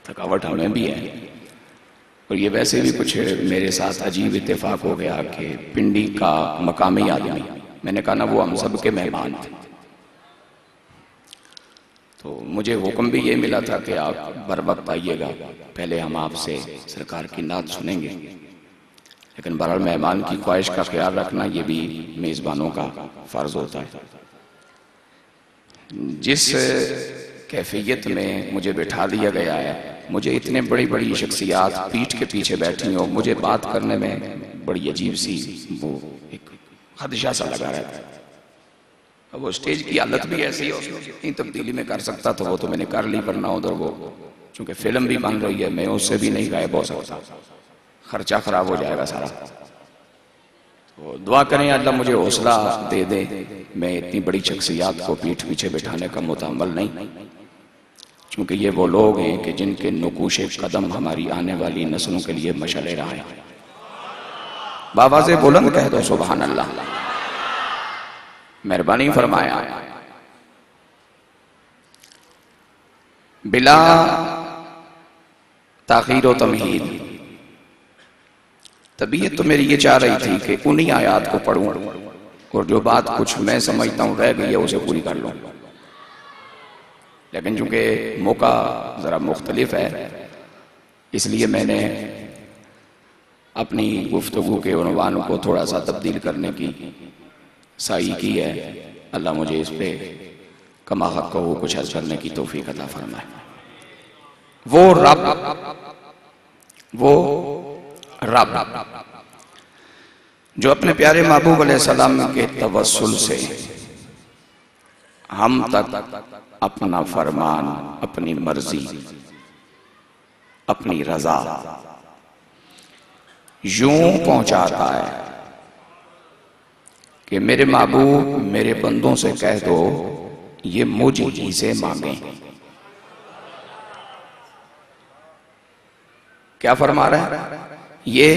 थकावट हमें भी है। और ये वैसे भी कुछ मेरे साथ अजीब इत्तेफाक हो गया कि पिंडी का मकामी आदमी, मैंने कहा ना वो हम सब के मेहमान थे, तो मुझे हुक्म भी ये मिला था कि आप बर वक्त आइएगा, पहले हम आपसे सरकार की नात सुनेंगे। लेकिन बहरहाल मेहमान की ख्वाहिश का ख्याल रखना ये भी मेज़बानों का फ़र्ज होता है। जिस कैफियत में मुझे बिठा दिया गया है, मुझे इतने बड़ी बड़ी शख्सियात पीठ के पीछे बैठी हो, मुझे बात करने में बड़ी अजीब सी वो एक खदशा सा लगा रहता है। अब वो स्टेज की हालत भी ऐसी है, उसमें जितनी तब्दीली में कर सकता था वो तो मैंने कर ली, वरना उधर वो चूंकि फिल्म भी बन रही है, मैं उससे भी नहीं गायब हो सकता, खर्चा खराब हो जाएगा सारा। तो दुआ करें अल्लाह मुझे हौसला दे दे, मैं इतनी बड़ी शख्सियात को पीठ पीछे बिठाने का मुतअम्मल नहीं, क्योंकि ये वो लोग हैं कि जिनके नुकूशे कदम हमारी आने वाली नस्लों के लिए मशअले रहा है। बाबा से बुलंद कह दो सुभान अल्लाह। मेहरबानी फरमाया। बिला ताखीर व तमहीद तबीयत तो मेरी ये चाह रही थी कि उन्हीं आयात को पढ़ूं और जो बात कुछ मैं समझता हूं रह गई है उसे पूरी कर लूं, लेकिन चूंकि मौका जरा मुख्तलिफ है इसलिए मैंने अपनी गुफ्तगू के उन्वान को थोड़ा सा तब्दील करने की साई की है। अल्लाह मुझे इस पे कमा हक को कुछ अर्ज करने की तौफीक अता फरमाए। वो रब जो अपने प्यारे महबूब अलैहिस्सलाम के तवस्सुल से हम तक अपना फरमान, अपनी मर्जी, अपनी रजा यूं पहुंचाता है कि मेरे महबूब मेरे बंदों से कह दो ये मुझ ही से मांगे। क्या फरमा रहे हैं? ये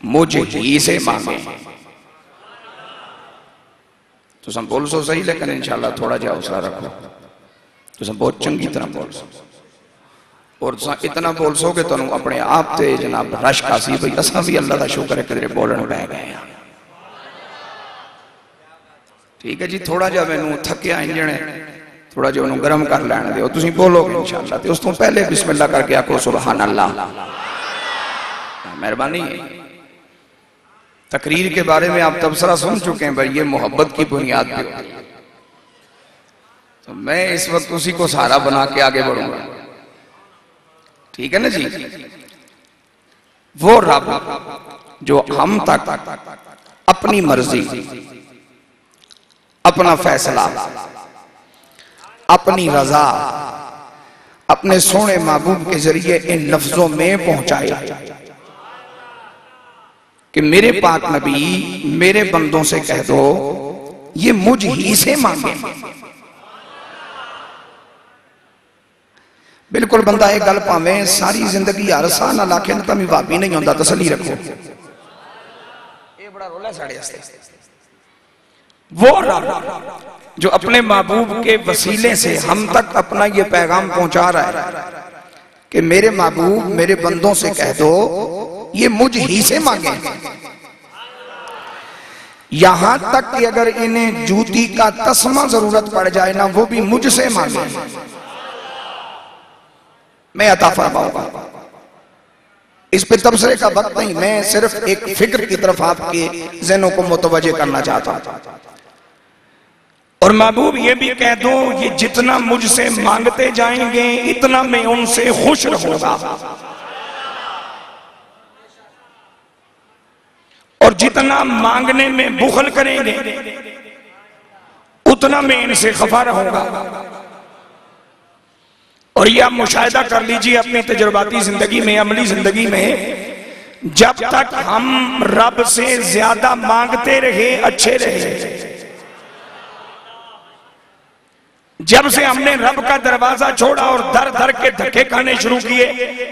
मुझ ही से मांगे। तो सब बोल सो सही, लेकिन इंशाल्लाह थोड़ा जा हौसला रखो, तो सब बहुत चंगी तरह बोल सो, और इतना बोल सो कि तुम अपने आप से जनाब रश कासी भाई असा भी अल्लाह का शुक्र है कि बोलने बह गए। ठीक है जी, थोड़ा जा मैनू थकिया इंजन थोड़ा जो उन्होंने गर्म कर लैन दो, तुम बोलोगे इंशाअल्लाह। तो उस तो पहले बिस्मिल्लाह करके आखो सुभान अल्लाह। मेहरबानी। तकरीर के बारे में आप तबसरा सुन चुके हैं भाई, ये मोहब्बत की बुनियाद पे होती है। तो मैं इस वक्त उसी को सहारा बना के आगे बढ़ूंगा, ठीक है ना जी। वो रब जो हम तक अपनी मर्जी, अपना फैसला, अपनी रजा अपने सोने महबूब के जरिए इन लफ्जों में पहुंचाए कि मेरे पाक नबी मेरे बंदों से कह दो ये मुझ ही से मांगे। बिल्कुल बंदा एक गल भावे सारी जिंदगी हर साल ना लाखे ना तभी भाभी नहीं होता, तसली रखो। ये बड़ा रोल है साढ़े वास्ते। वो रब जो अपने महबूब के वसीले से हम तक अपना ये पैगाम पहुंचा रहा है कि मेरे महबूब मेरे बंदों से कह दो ये मुझ ही से मांगे। यहां तक कि अगर इन्हें जूती का तस्मा जरूरत पड़ जाए ना, वो भी मुझसे मांगे, मैं अता फरमाऊंगा। इस पे तबसरे का वक्त नहीं, मैं सिर्फ एक फिक्र की तरफ आपके ज़हनों को मुतवज्जे करना चाहता हूं। और महबूब ये भी कह दो ये जितना मुझसे मांगते जाएंगे इतना मैं उनसे खुश रहूंगा, और जितना मांगने में बुखल करेंगे उतना मैं इनसे खफा रहूंगा। और यह आप मुशाहिदा कर लीजिए अपनी तजुर्बाती जिंदगी में, अमली जिंदगी में, जब तक हम रब से ज्यादा मांगते रहे अच्छे रहे, जब से हमने रब का दरवाजा छोड़ा और दर दर के धक्के खाने शुरू किए,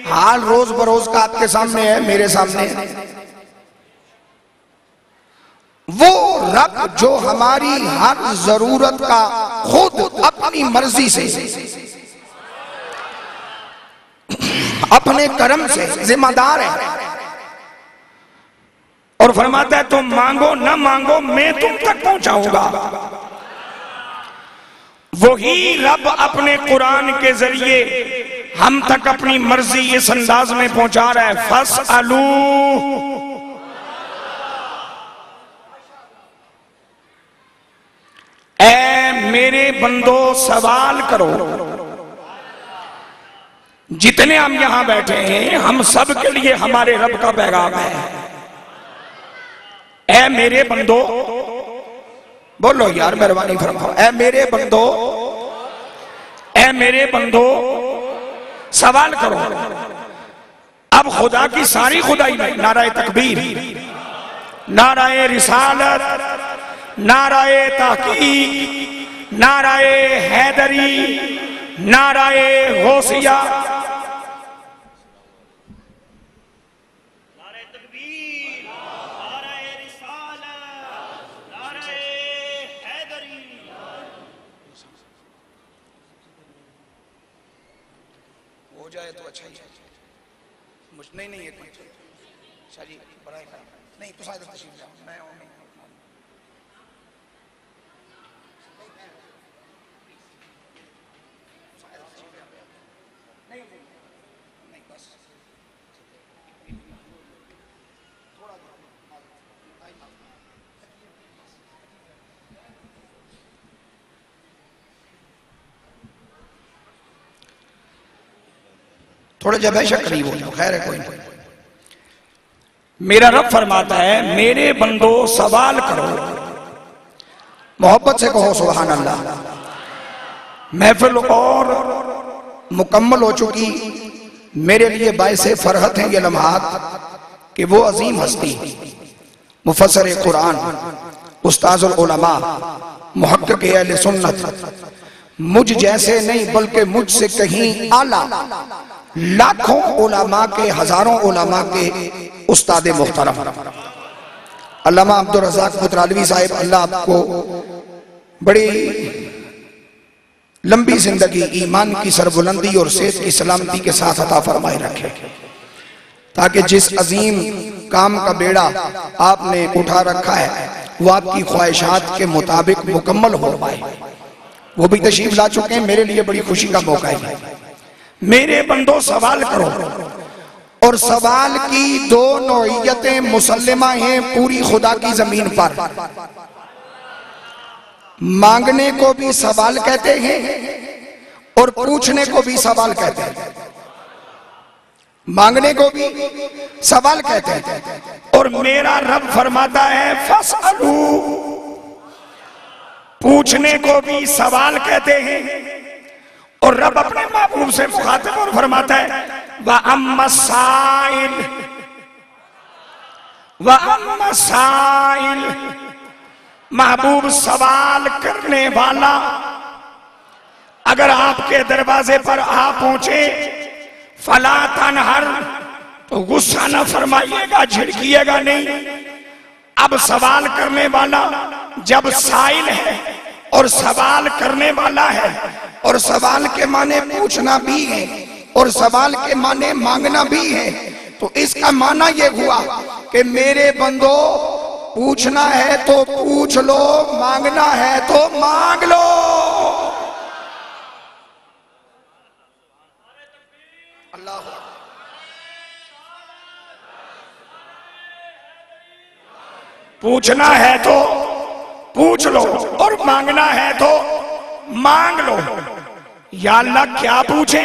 हाल रोज बरोज का आपके सामने है, मेरे सामने है। वो रब जो हमारी हर जरूरत का खुद अपनी मर्जी से अपने कर्म से जिम्मेदार है। और फरमाता है तुम मांगो ना मांगो मैं तुम तक पहुंचाऊंगा। वही रब अपने कुरान के जरिए हम तक अपनी मर्जी इस अंदाज में पहुंचा रहा है, फसअलू, ऐ मेरे बंदो सवाल करो। जितने हम यहां बैठे हैं हम सब के लिए हमारे रब का पैगाम है, ऐ मेरे बंदो, बोलो यार मेहरबानी फरमाओ, ऐ मेरे बंदो, ऐ मेरे बंदो सवाल करो। अब खुदा की सारी खुदाई में नाराए तकबीर, नाराए रिसालत, नाराए तहकीक, नाराए हैदरी, नाराए गौसिया, नाराए तकबीर, नाराए रिसालत, नाराए हैदरी। हो जाए तो अच्छा ही है, मुझ नहीं है कोई शादी पढ़ाई नहीं तो शायद तशरीफ जाओ, मैं नहीं बस थोड़ा थोड़ा जब है करीब हो जाओ, खैर है कोई नहीं। मेरा रब फरमाता है मेरे बंदो सवाल करो, मोहब्बत से कहो सुभान अल्लाह। महफिल और मुकम्मल हो चुकी, मेरे लिए बाइसे फरहत हैं ये लम्हात कि वो अजीम हस्ती मुफस्सिर कुरान, उस्ताजुल उलमा, मुहक्किक अहले सुन्नत, मुझ जैसे नहीं बल्कि मुझसे कहीं आला लाखों उलमा के, हजारों उलमा के उस्ताद मुहतरम अल्लामा अब्दुल रज़ाक पुत्रालवी साहिब, अल्लाह आपको बड़ी लंबी जिंदगी, ईमान की सरबुलंदी और सेहत की सलामती के साथ अता फरमाए रखे, ताकि जिस अजीम काम का बेड़ा आपने उठा रखा है वो आपकी ख्वाहिशात के मुताबिक मुकम्मल हो पाए। वो भी तशरीफ ला चुके हैं, मेरे लिए बड़ी खुशी का मौका है। मेरे बंदो सवाल करो, और सवाल की दो नौइयतें मुसल्लिमा हैं पूरी खुदा की जमीन पर। मांगने को भी सवाल कहते हैं और पूछने को भी सवाल कहते हैं। मांगने को भी सवाल कहते हैं और मेरा रब फरमाता है फसअलू, पूछने को भी सवाल कहते हैं। और रब अपने महबूब से मुखातिब और फरमाता है व अम्मा साइल, व अम्मा साइल, महबूब सवाल करने वाला अगर आपके दरवाजे पर आ पहुंचे, फला तनहर, तो गुस्सा न फरमाइएगा, झिड़किएगा नहीं। अब सवाल करने वाला जब साइल है और सवाल करने वाला है, और सवाल के माने पूछना भी है और सवाल के माने मांगना भी है, तो इसका माना यह हुआ कि मेरे बंदो पूछना है तो पूछ लो, मांगना है तो मांग लो। अल्लाह पूछना है तो पूछ लो और मांगना है तो मांग लो। या अल्लाह क्या पूछे?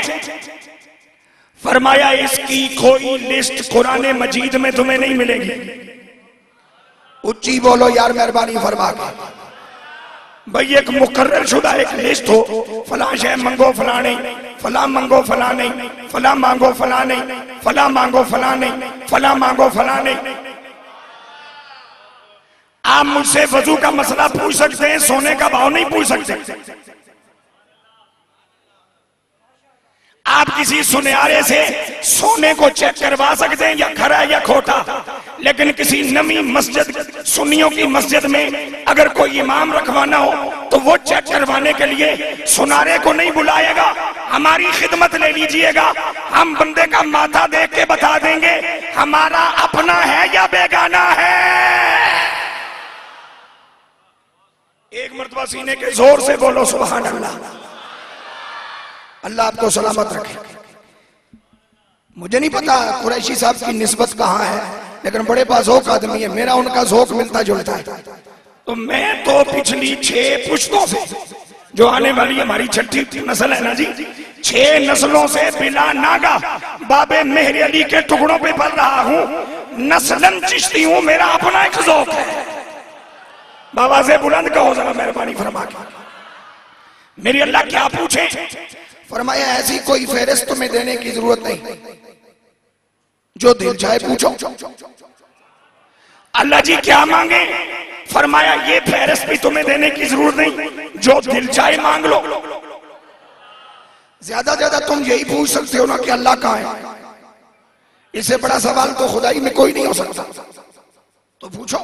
फरमाया इसकी कोई लिस्ट कुरान मजीद में तुम्हें नहीं मिलेगी। उच्ची बोलो यार मेहरबानी फरमा के। भाई एक मुकर्रर शुदा एक लिस्ट हो, फला शय मंगो फला नहीं, फला मंगो फला नहीं, फला मांगो फला नहीं, फला मांगो फला नहीं, फला मांगो फला नहीं। आप मुझसे वजू का मसला पूछ सकते हैं, सोने का भाव नहीं पूछ सकते। आप किसी सुनियारे से सोने को चेक करवा सकते हैं या खरा या खोटा, लेकिन किसी नमी मस्जिद, सुन्नियों की मस्जिद में अगर कोई इमाम रखवाना हो तो वो चेक करवाने के लिए सुनारे को नहीं बुलाएगा, हमारी खिदमत ले लीजिएगा, हम बंदे का माथा देख के बता देंगे हमारा अपना है या बेगाना है। एक मर्तबा सीने के जोर से बोलो सुभान अल्लाह। अल्लाह आपको सलामत रखे। मुझे नहीं पता कुरैशी साहब की निस्बत कहाँ है, लेकिन बड़े बाज़ौक़ आदमी है, मेरा उनका ज़ौक़ मिलता जुलता है। तो मैं तो पिछली 6 पुश्तों से, जो आने वाली हमारी 6ठी नस्ल है ना जी, 6 नस्लों से बिला नागा बाबे मेहर अली के टुकड़ों पे पल रहा हूँ। नस्लन चिश्ती हूँ, मेरा अपना एक ज़ौक़ है। बाबा से बुलंद कहो जरा मेहरबानी फरमा के। मेरी अल्लाह क्या पूछे? फरमाया ऐसी कोई फेहरिस्त तुम्हें देने की जरूरत नहीं, जो दिल चाहे पूछो। अल्लाह जी क्या मांगे? फरमाया ये फेहरिस्त भी तुम्हें देने की जरूरत नहीं, जो दिल चाहे मांग लो। ज्यादा ज्यादा तुम यही पूछ सकते हो ना कि अल्लाह कहाँ है। इससे बड़ा सवाल तो खुदाई में कोई नहीं हो सकता, तो पूछो।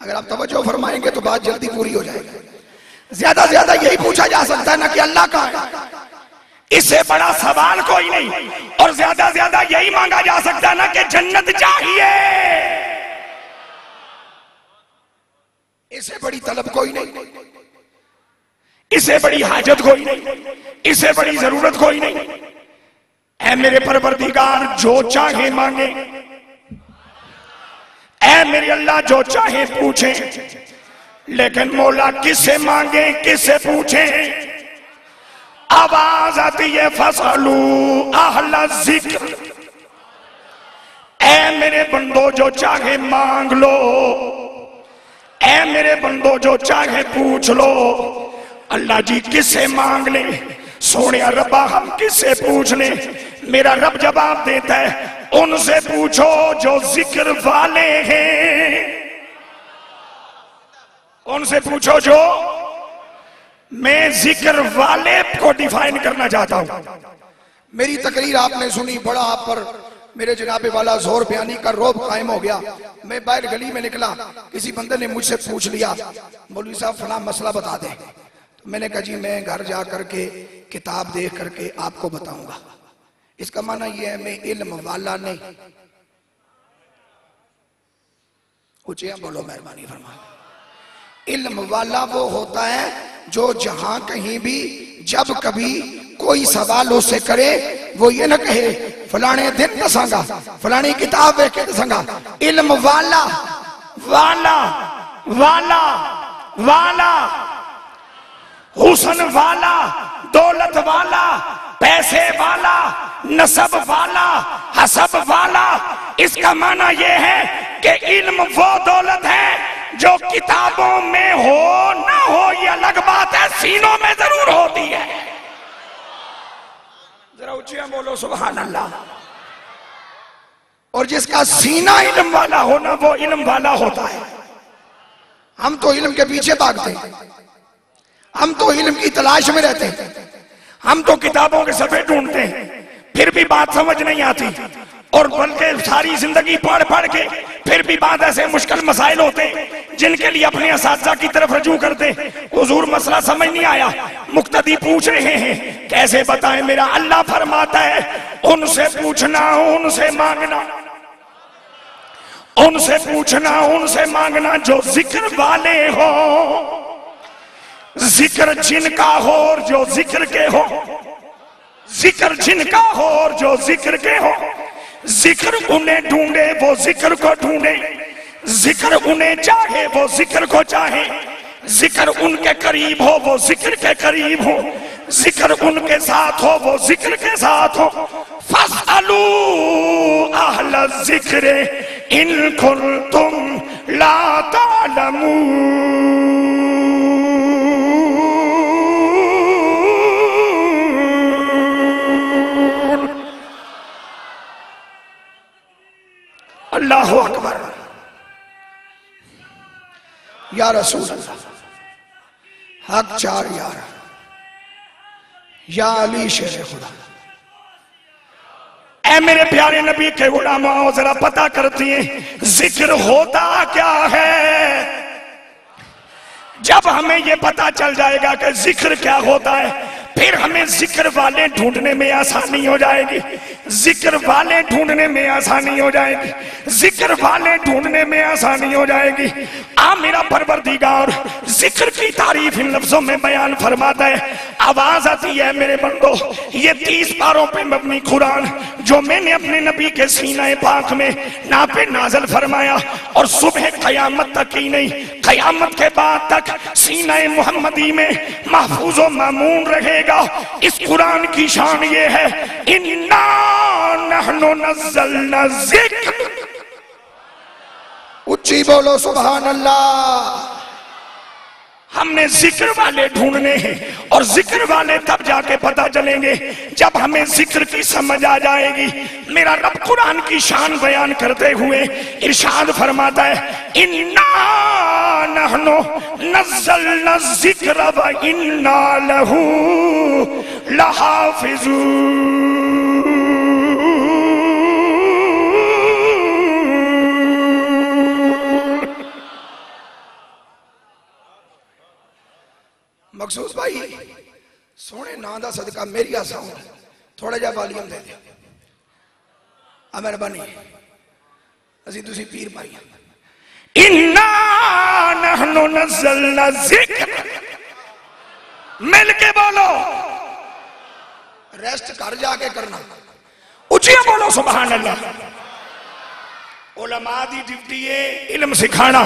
अगर आप तवज्जो फरमाएंगे तो बात जल्दी पूरी हो जाएगी। ज्यादा ज्यादा यही पूछा जा सकता है ना कि अल्लाह कहाँ है। इससे बड़ा सवाल कोई नहीं। और ज्यादा ज्यादा यही मांगा जा सकता है ना कि जन्नत चाहिए। इससे बड़ी तलब कोई नहीं, इससे बड़ी हाजत कोई नहीं, इससे बड़ी जरूरत कोई नहीं। ऐ मेरे परवरदिगार जो चाहे मांगे, ऐ मेरे अल्लाह जो चाहे पूछे, लेकिन मौला किससे मांगे किससे पूछे? आवाज आती है फसलू अहला जिक्र। ऐ मेरे बंदो जो चाहे मांग लो, ऐ मेरे बंदो जो चाहे पूछ लो। अल्लाह जी किससे मांग ले? सोने रब्बा हम किससे पूछ ले? मेरा रब जवाब देता है उनसे पूछो जो जिक्र वाले हैं, उनसे पूछो जो। मैं जिक्र वाले को डिफाइन करना चाहता हूं। मेरी तकरीर आपने सुनी, बड़ा आप पर मेरे जनाबे वाला जोर बयानी का रोब कायम हो गया। मैं बाहर गली में निकला, किसी बंदे ने मुझसे पूछ लिया मौलवी साहब फला मसला बता दे। तो मैंने कहा जी मैं घर जा करके किताब देख करके आपको बताऊंगा। इसका माना यह है मैं इल्म वाला नहीं। कुछ बोलो मेहरबानी फरमा। इल्म वाला वो होता है जो जहां कहीं भी जब कभी कोई सवाल उससे करे वो ये ना कहे फलाने दिन दसांगा, फलानी किताब देख के दसांगा। इल्म वाला वाला वाला वाला, हुस्न वाला, दौलत वाला, पैसे वाला, नसब वाला, हसब वाला। इसका माना यह है कि इल्म वो दौलत है जो किताबों में हो ना हो ये अलग बात है, सीनों में जरूर होती है। जरा ऊंचिया बोलो सुभान अल्लाह। और जिसका सीना इल्म वाला हो ना वो इल्म वाला होता है। हम तो इल्म के पीछे भागते हैं, हम तो इल्म की तलाश में रहते हैं, हम तो किताबों के सफे ढूंढते हैं, फिर भी बात समझ नहीं आती। और बल्कि सारी जिंदगी पढ़ पढ़ के फिर भी बात ऐसे मुश्किल मसाइल होते जिनके लिए अपने असातिज़ा की तरफ रजू करते। हुजूर मसला समझ नहीं आया, मुक्तदी पूछ रहे हैं कैसे बताएं। मेरा अल्लाह फरमाता है उनसे पूछना उनसे मांगना, उनसे पूछना उनसे मांगना जो जिक्र वाले हो। जिक्र जिनका हो और जो जिक्र के हो, जिक्र जिनका हो और जो जिक्र के हो। जिक्र उन्हें ढूंढे वो जिक्र को ढूंढे, जिक्र उन्हें चाहे वो जिक्र को चाहे। जिक्र उनके करीब हो वो जिक्र के करीब हो, जिक्र उनके साथ हो वो जिक्र के साथ हो। फसअलू अहला जिक्र इन कुंतुम ला तालमून। अल्लाह अकबर। या रसूल अल्लाह, हक चार यार, या अली शेर खुदा। ऐ मेरे प्यारे नबी के गुलामों जरा पता करती हैं जिक्र होता क्या है। जब हमें ये पता चल जाएगा कि जिक्र क्या होता है, फिर हमें जिक्र वाले ढूंढने में आसानी हो जाएगी, जिक्र वाले ढूंढने में आसानी हो जाएगी, जिक्र वाले ढूंढने में आसानी हो जाएगी। आ मेरा परवरदिगार जिक्र की तारीफ इन लफ्जों में बयान फरमाता है। आवाज आती है मेरे बंदो, ये 30 पारों पे मबनी कुरान जो मैंने अपने नबी के सीने पाक में नापे नाजल फरमाया और सुबह कयामत तक ही नहीं, कयामत के बाद तक सीने मुहम्मदी में महफूज व मामून रहेगा। इस कुरान की शान ये है, इन्ना नहनु नज़्ज़लना ज़िक्र। उच्ची बोलो सुभान अल्लाह। हमने जिक्र वाले ढूंढने हैं और जिक्र वाले तब जाके पता चलेंगे जब हमें जिक्र की समझ आ जाएगी। मेरा रब कुरान की शान बयान करते हुए इरशाद फरमाता है, इन्ना नहनु नज़्ज़लना ज़िक्र व इन्ना लहू लहाफ़िज़ून। मखसूस भाई सोने ना दा सदका मेरी आसा थोड़ा जा वॉल्यूम दे दे, मेहरबानी असी तुसी पीर भाई। इन्ना नहनु नज़्ज़लना ज़िक्र, मिल के बोलो, रेस्ट कर जाके करना, उचिया बोलो सुभान अल्लाह। उलमा दी ड्यूटी है इल्म सिखाना,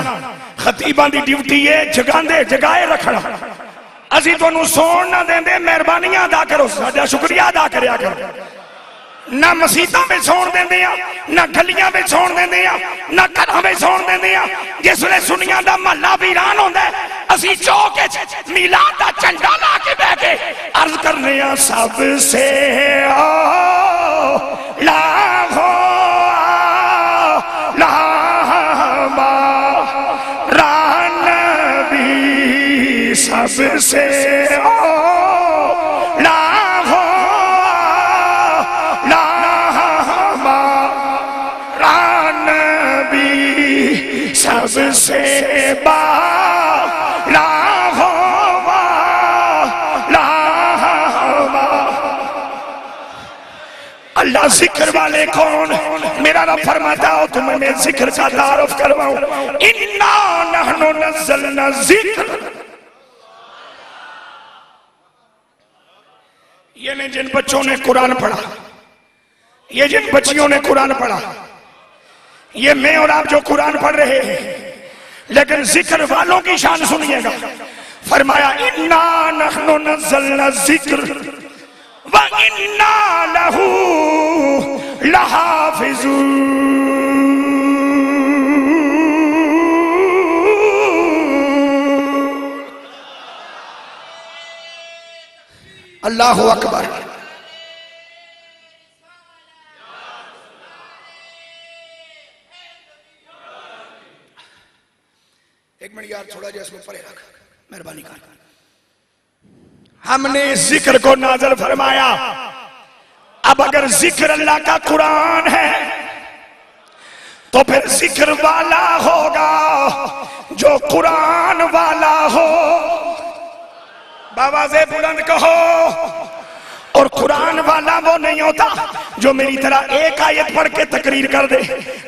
खतीबा दी ड्यूटी है जगांदे जगाए रखना। असी तुहानू सौण ना देंदे, मेहरबानियां अदा करो, साडा शुक्रिया अदा करया करो। ना मसीतां में सौण देंदे आ, ना गलियां में सौण देंदे आ, ना घरां में सौण देंदे आ। जिस वेले सुनियां दा महल्ला वीरान होंदा है, असी चौक च मीलाद दा झंडा ला के बैठ के अर्ज करने आ, सबसे लाखो सबसे लाखो नबी सबसे लाखो अल्लाह जिक्र वाले कौन? मेरा रब फरमाता हो तुम्हें मैं जिक्र का तारुफ करवाऊं। इन्ना नहनु नज़्ज़लना ज़िक्र। ये ने जिन बच्चों ने कुरान पढ़ा, ये जिन बच्चियों ने कुरान पढ़ा, ये मैं और आप जो कुरान पढ़ रहे हैं, लेकिन जिक्र वालों की शान सुनिएगा। फरमाया इन्ना नहनु नज़्ज़लना ज़िक्र व इन्ना लहू लहाफ़िज़ून। अल्लाहु अकबर। एक मिनट यार, थोड़ा जैसे परे रख, मेहरबानी कर। हमने जिक्र को नाज़िल फरमाया। अब अगर जिक्र अल्लाह का कुरान है तो फिर जिक्र वाला होगा जो कुरान वाला हो। बाबा से बुलंद कहो। और कुरान वाला वो नहीं होता जो मेरी तरह एक आयत पढ़ के तकरीर कर दे,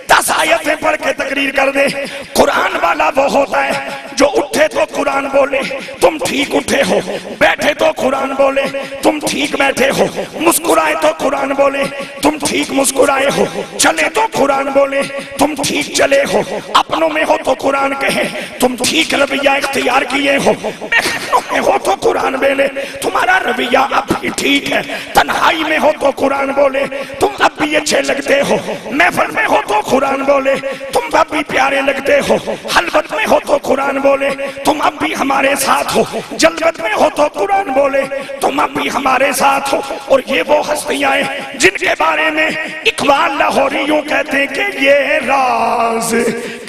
10 आयतें पढ़ के तकरीर कर दे। कुरान वाला वो होता है जो उठे तो कुरान बोले तुम ठीक उठे हो, बैठे तो कुरान बोले तुम ठीक बैठे हो, मुस्कुराए तो कुरान बोले तुम ठीक मुस्कुराए हो, चले तो कुरान बोले तुम ठीक चले हो, अपनों में हो तो कुरान कहे तुम ठीक रवैया इख्तियार किए हो, महफिलों में हो तो कुरान बोले तुम्हारा रवैया अब भी ठीक है, तन्हाई में हो तो कुरान बोले तुम अब भी अच्छे लगते हो, महफिल में हो तो कुरान बोले तुम अब भी प्यारे लगते हो, हलवत में हो तो कुरान बोले तुम अब भी हमारे साथ हो, जलवत में हो तो कुरान बोले तुम अब भी हमारे साथ हो। और ये वो हस्तियां हैं जिनके बारे में इकबाल लाहौरी यूं कहते हैं कि ये राज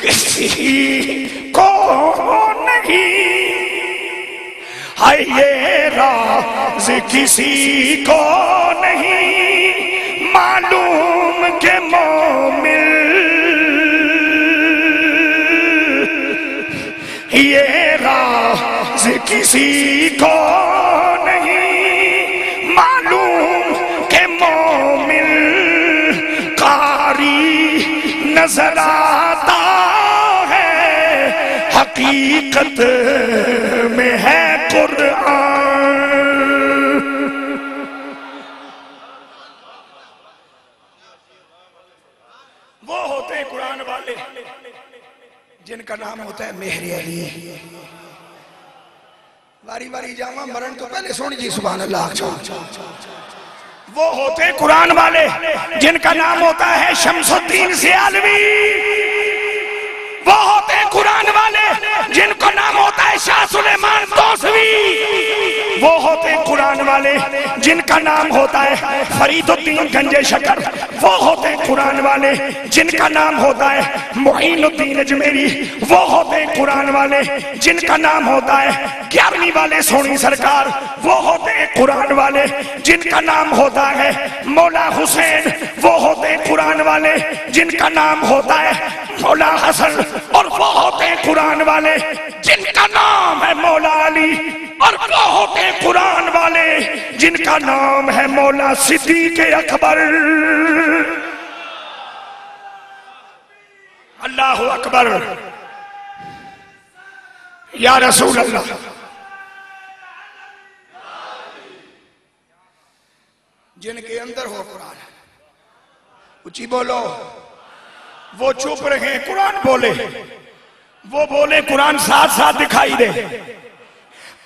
किसी को नहीं, हाय ये राज किसी को नहीं मालूम के मोमिन, ये राज किसी को नहीं नजर आता है, हकीकत में है कुरान। वो होते हैं कुरान वाले जिनका नाम होता है मेहर अली। बारी बारी जावा मरण तो पहले सुन जी सुभान अल्लाह। वो होते हैं कुरान वाले जिनका नाम होता है शमसुद्दीन सियालवी। वो होते हैं कुरान वाले जिनका नाम होता है शाह सुलेमान तौसवी। वो होते हैं कुरान वाले जिनका नाम होता है फरीदुद्दीन गंजे शकर। वो होते हैं कुरान वाले जिनका नाम होता है मुईनुद्दीन अजमेरी। वो होते हैं कुरान वाले जिनका नाम होता है 11वीं वाले सोनी सरकार। वो होते हैं कुरान वाले जिनका नाम होता है मौला हुसैन। वो होते हैं कुरान वाले जिनका नाम होता है मौला हसन। और वो होते हैं कुरान वाले जिनका नाम है मौला अली। और वो होते हैं कुरान वाले जिनका नाम है मौला सिद्दीक अकबर। अल्लाह अकबर या रसूल अल्लाह। जिनके अंदर हो कुरान, ऊंची बोलो। वो चुप रहे कुरान बोले, वो बोले कुरान साथ साथ दिखाई दे।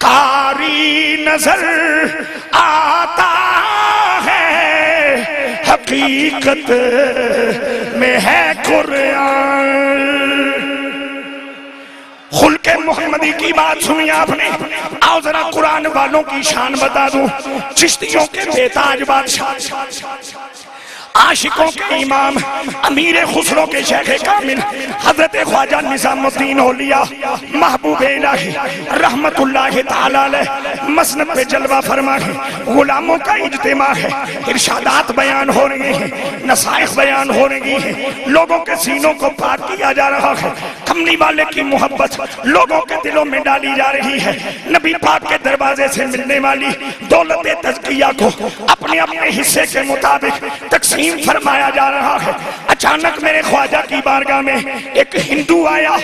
कारी नजर आता है, हकीकत में है कुरान। खुल्के मोहम्मदी की बात सुनी आपने। आओ जरा कुरान वालों की शान बता दूं। चिश्तियों के बेताज बादशाह, आशिकों के इमाम, अमीर खुसरो के शेख कामिल हजरत ख्वाजा निजामुद्दीन औलिया महबूब इलाही रहमतुल्लाह ताला अलैह मसनद पे जलवा फरमा है। गुलामों का इज्तिमा है, इरशादात बयान हो रहे हैं, नसाइख बयान हो रही है, लोगों के सीनों को पार किया जा रहा है। कमली वाले की मोहब्बत लोगों के दिलों में डाली जा रही है। नबी पाक के दरवाजे से मिलने वाली दौलत तज़किया को अपने अपने हिस्से के मुताबिक तकसीम फरमाया जा रहा है। अचानक मेरे ख्वाजा की बारगाह में एक हिंदू आया।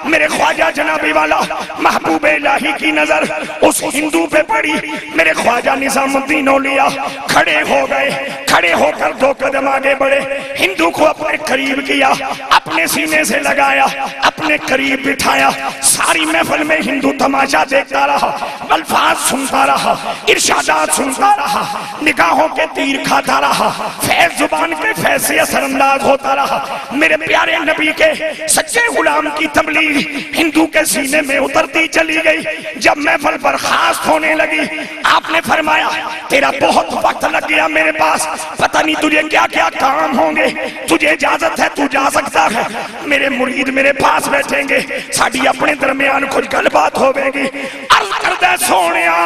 मेरे ख्वाजा जनाबी वाला महबूब इलाही की नजर उस हिंदू पे पड़ी। मेरे ख्वाजा निजामुद्दीन औलिया खड़े हो गए। खड़े होकर 2 कदम आगे बढ़े, हिंदू को अपने करीब किया, अपने सीने से लगाया, अपने करीब बिठाया। सारी महफिल में हिंदू तमाशा देखता रहा, अल्फाज सुनता रहा, इरशादात सुनता रहा, निगाहों के तीर खाता रहा, फैज जुबान के फैसे असरअंदाज होता रहा। मेरे प्यारे नबी के सच्चे गुलाम की तबलीग हिंदू के सीने में उतरती चली गई। जब महफिल बर्खास्त होने लगी, आपने फरमाया तेरा बहुत वक्त लग गया मेरे पास, पता नहीं तुझे क्या क्या काम होंगे, तुझे इजाजत है तू जा सकता है। मेरे मुरीद मेरे पास बैठेंगे, साड़ी अपने दरमियान कुछ गलबात होगी। अर्ज कर दे सोनिया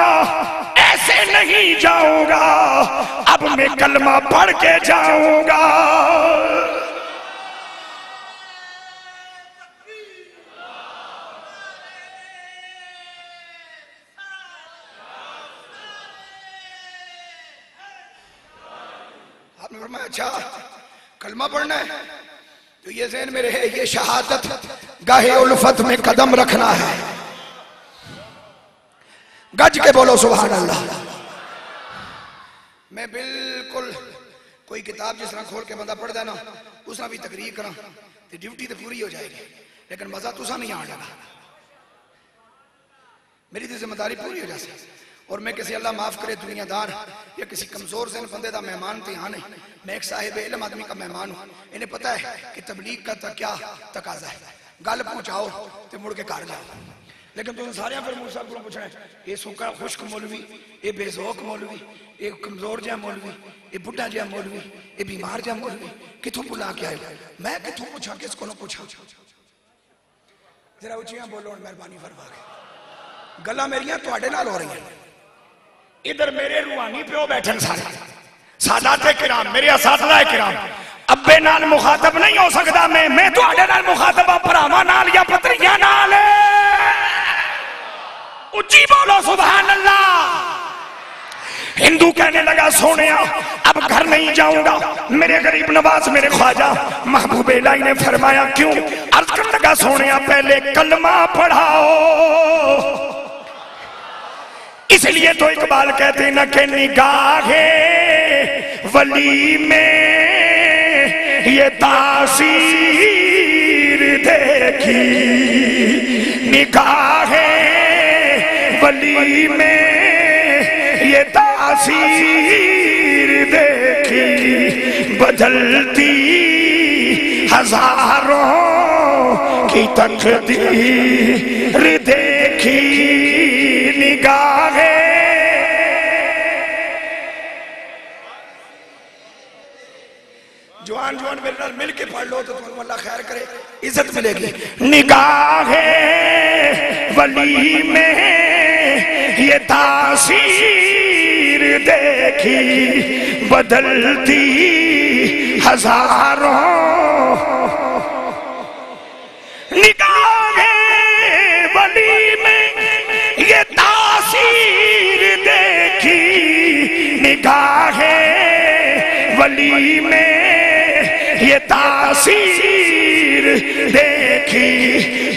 ऐसे नहीं जाऊंगा, अब मैं कलमा पढ़ के जाऊंगा। आपने फरमाया अच्छा कलमा पढ़ना है तो ये ज़हन में रहे, ये शहादत गाहे उल्फत में कदम रखना है। गज के बोलो सुभान अल्लाह। मैं बिल्कुल कोई किताब जिस तरह खोल के बंदा पढ़ देना उस तरह भी तकरीर करा तो ड्यूटी तो पूरी हो जाएगी, लेकिन मजा तुसा नहीं आने लगा। मेरी तो जिम्मेदारी पूरी हो जाती। और मैं किसी अल्लाह माफ करे दुनियादार या किसी कमजोर से बंदे का मेहमान तो यहाँ नहीं, मैं एक साहिब इल्म आदमी का मेहमान हूँ। इन्हें पता है कि तबलीग का क्या तकाजा है, गल पहुँचाओ तो मुड़ के घर जाओ। लेकिन तुम सारे फिर मूसा साहब को पूछना है ये सूखा खुश्क मौलवी, ये बेजौक मौलवी, ये कमजोर जहा मौलवी, ये बुढ़ा जहा मौलवी, ये बीमार जहा मौलवी कितों बुला के आए। मैं कितों पूछा, किसको पूछा? जरा उचियां बोलो मेहरबानी फरमा के। गल्लां मेरियां तुहाडे नाल हो रही हैं। इधर मेरे रूहानी प्यो बैठन सारे सादाते किराम, मेरे असातिज़ा किराम, अब्बे नाल मुखातब नहीं हो सकता मैं तुहाडे नाल मुखातब भरावां नाल या पत्रियां नाल। उच्ची बोलो सुभान अल्लाह। हिंदू कहने लगा सोने अब घर नहीं जाऊंगा, मेरे गरीब नवाज मेरे ख्वाजा महबूब इलाही ने फरमाया क्यों? अर्ज करने लगा सोने पहले कलमा पढ़ाओ। इसलिए तो इकबाल कहते न कि निगाहे वली में ये तासीर देखी, निगाहे वली में ये तासीर देखी, बदलती हजारों की तकदीर देखी, निगाहे जवान जवान मेरे नाल मिल के पढ़ लो तो तुम्हें अल्लाह खैर करे, इज्जत मिलेगी। निगाहे वली में ये तासीर देखी, बदलती हजारों, निगाहे वली में ये तासीर देखी, निगाहे वली में ये तासीर देखी,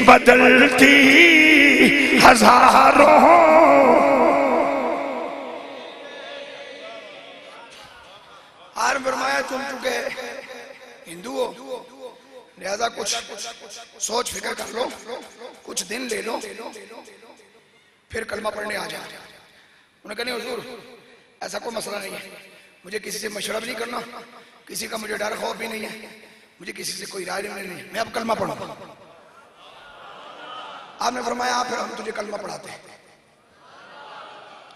बदलती हजारों। आर फरमाया तुम चुके हिंदू हो, लिहाजा कुछ सोच फिक्र कर लो, कुछ दिन ले लो, फिर कलमा पढ़ने आ जाओ। उन्होंने कहा नहीं हुजूर ऐसा कोई मसला नहीं है, मुझे किसी से मशवरा भी नहीं करना, किसी का मुझे डर खौफ भी नहीं है, मुझे किसी से कोई राय नहीं है, मैं अब कलमा पढ़ूं। आपने फरमाया फिर हम तुझे कलमा पढ़ाते हैं।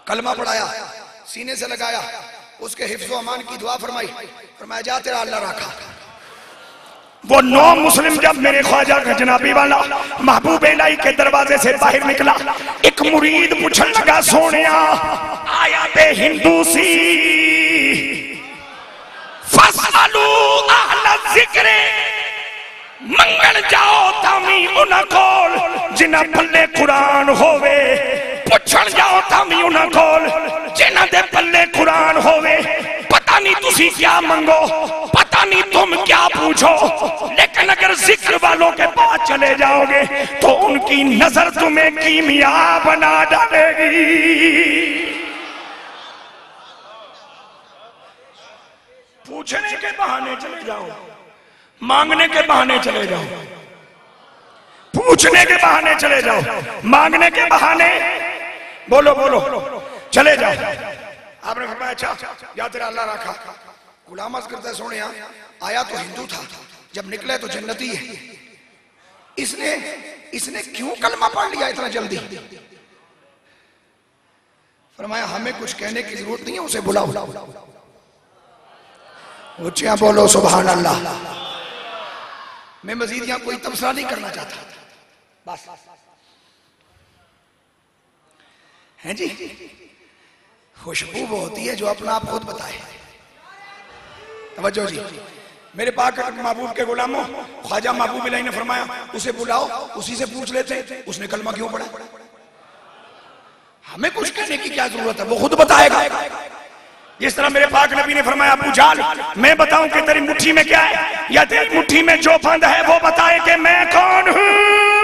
कलमा पढ़ाया, सीने से लगाया, उसके हिफ्ज़ व अमान की दुआ फरमाई, फरमाया जा तेरा अल्लाह रखा। वो नौ मुस्लिम जब मेरे ख्वाजा का जनाबी वाला महबूब इलाही के दरवाजे से बाहर निकला, एक मुरीद पूछने लगा सोने आया बे हिंदू सी फसलू अहला ज़िक्र, मंगल जाओ तामी उन्हां कोल जिन्हां पल्ले कुरान होवे, पुछण जाओ तामी उन्हां कोल जिन्हां दे पल्ले कुरान होवे। पता नहीं तुसी क्या मंगो, पता नहीं तुम क्या पूछो, लेकिन अगर जिक्र वालों के पास चले जाओगे तो उनकी नजर तुम्हें कीमिया बना डालेगी। पूछने के बहाने चले जाओ, मांगने के बहाने चले जाओ, पूछने के बहाने चले जाओ, मांगने के बहाने बोलो बोलो चले जाओ। आपने फरमाया अच्छा या तेरा अल्लाह रखा। गुलाम अर्ज़ करता है सोने आया तो हिंदू था, जब निकले तो जन्नती है, इसने क्यों कलमा पढ़ लिया इतना जल्दी? फरमाया हमें कुछ कहने की जरूरत नहीं है, उसे बुलाओ। ऊंचा बोलो सुभान अल्लाह। मैं मजीद यहां कोई तबसरा नहीं करना चाहता, बस हैं जी। खुशबू वो होती है जो अपना आप खुद बताए। तवज्जो जी, मेरे पाक महबूब के गुलामों, ख्वाजा महबूब इलाही ने फरमाया उसे बुलाओ, उसी से पूछ लेते उसने कलमा क्यों पढ़ा। हमें कुछ कहने की क्या जरूरत है, वो खुद बताएगा। जिस तरह मेरे पाक नबी ने फरमाया अबू जाल मैं बताऊं कि तेरी मुट्ठी में क्या है, या तेरी मुट्ठी में जो फंद है वो बताए कि मैं कौन हूं।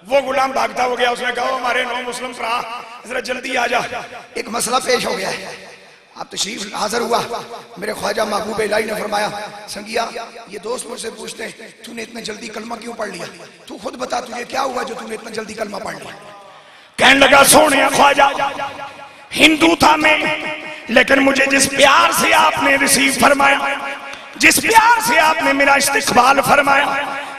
वो गुलाम भागता हो गया, उसने कहा हमारे नौ मुस्लिम भरा जरा जल्दी आ जा, एक मसला पेश हो गया है। आप तशरीफ हाजिर हुआ, मेरे ख्वाजा महबूब इलाही ने फरमाया संगिया ये दोस्त मुझसे पूछते हैं तूने इतने जल्दी कलमा क्यों पढ़ लिया, तू खुद बता तुझे क्या हुआ जो तूने इतना जल्दी कलमा पढ़ लिया। कहने लगा सोने ख्वाजा हिंदू था मैं, लेकिन मुझे जिस प्यार से आपने रिसीव फरमाया, जिस प्यार से आपने मेरा इस्तकबाल फरमाया,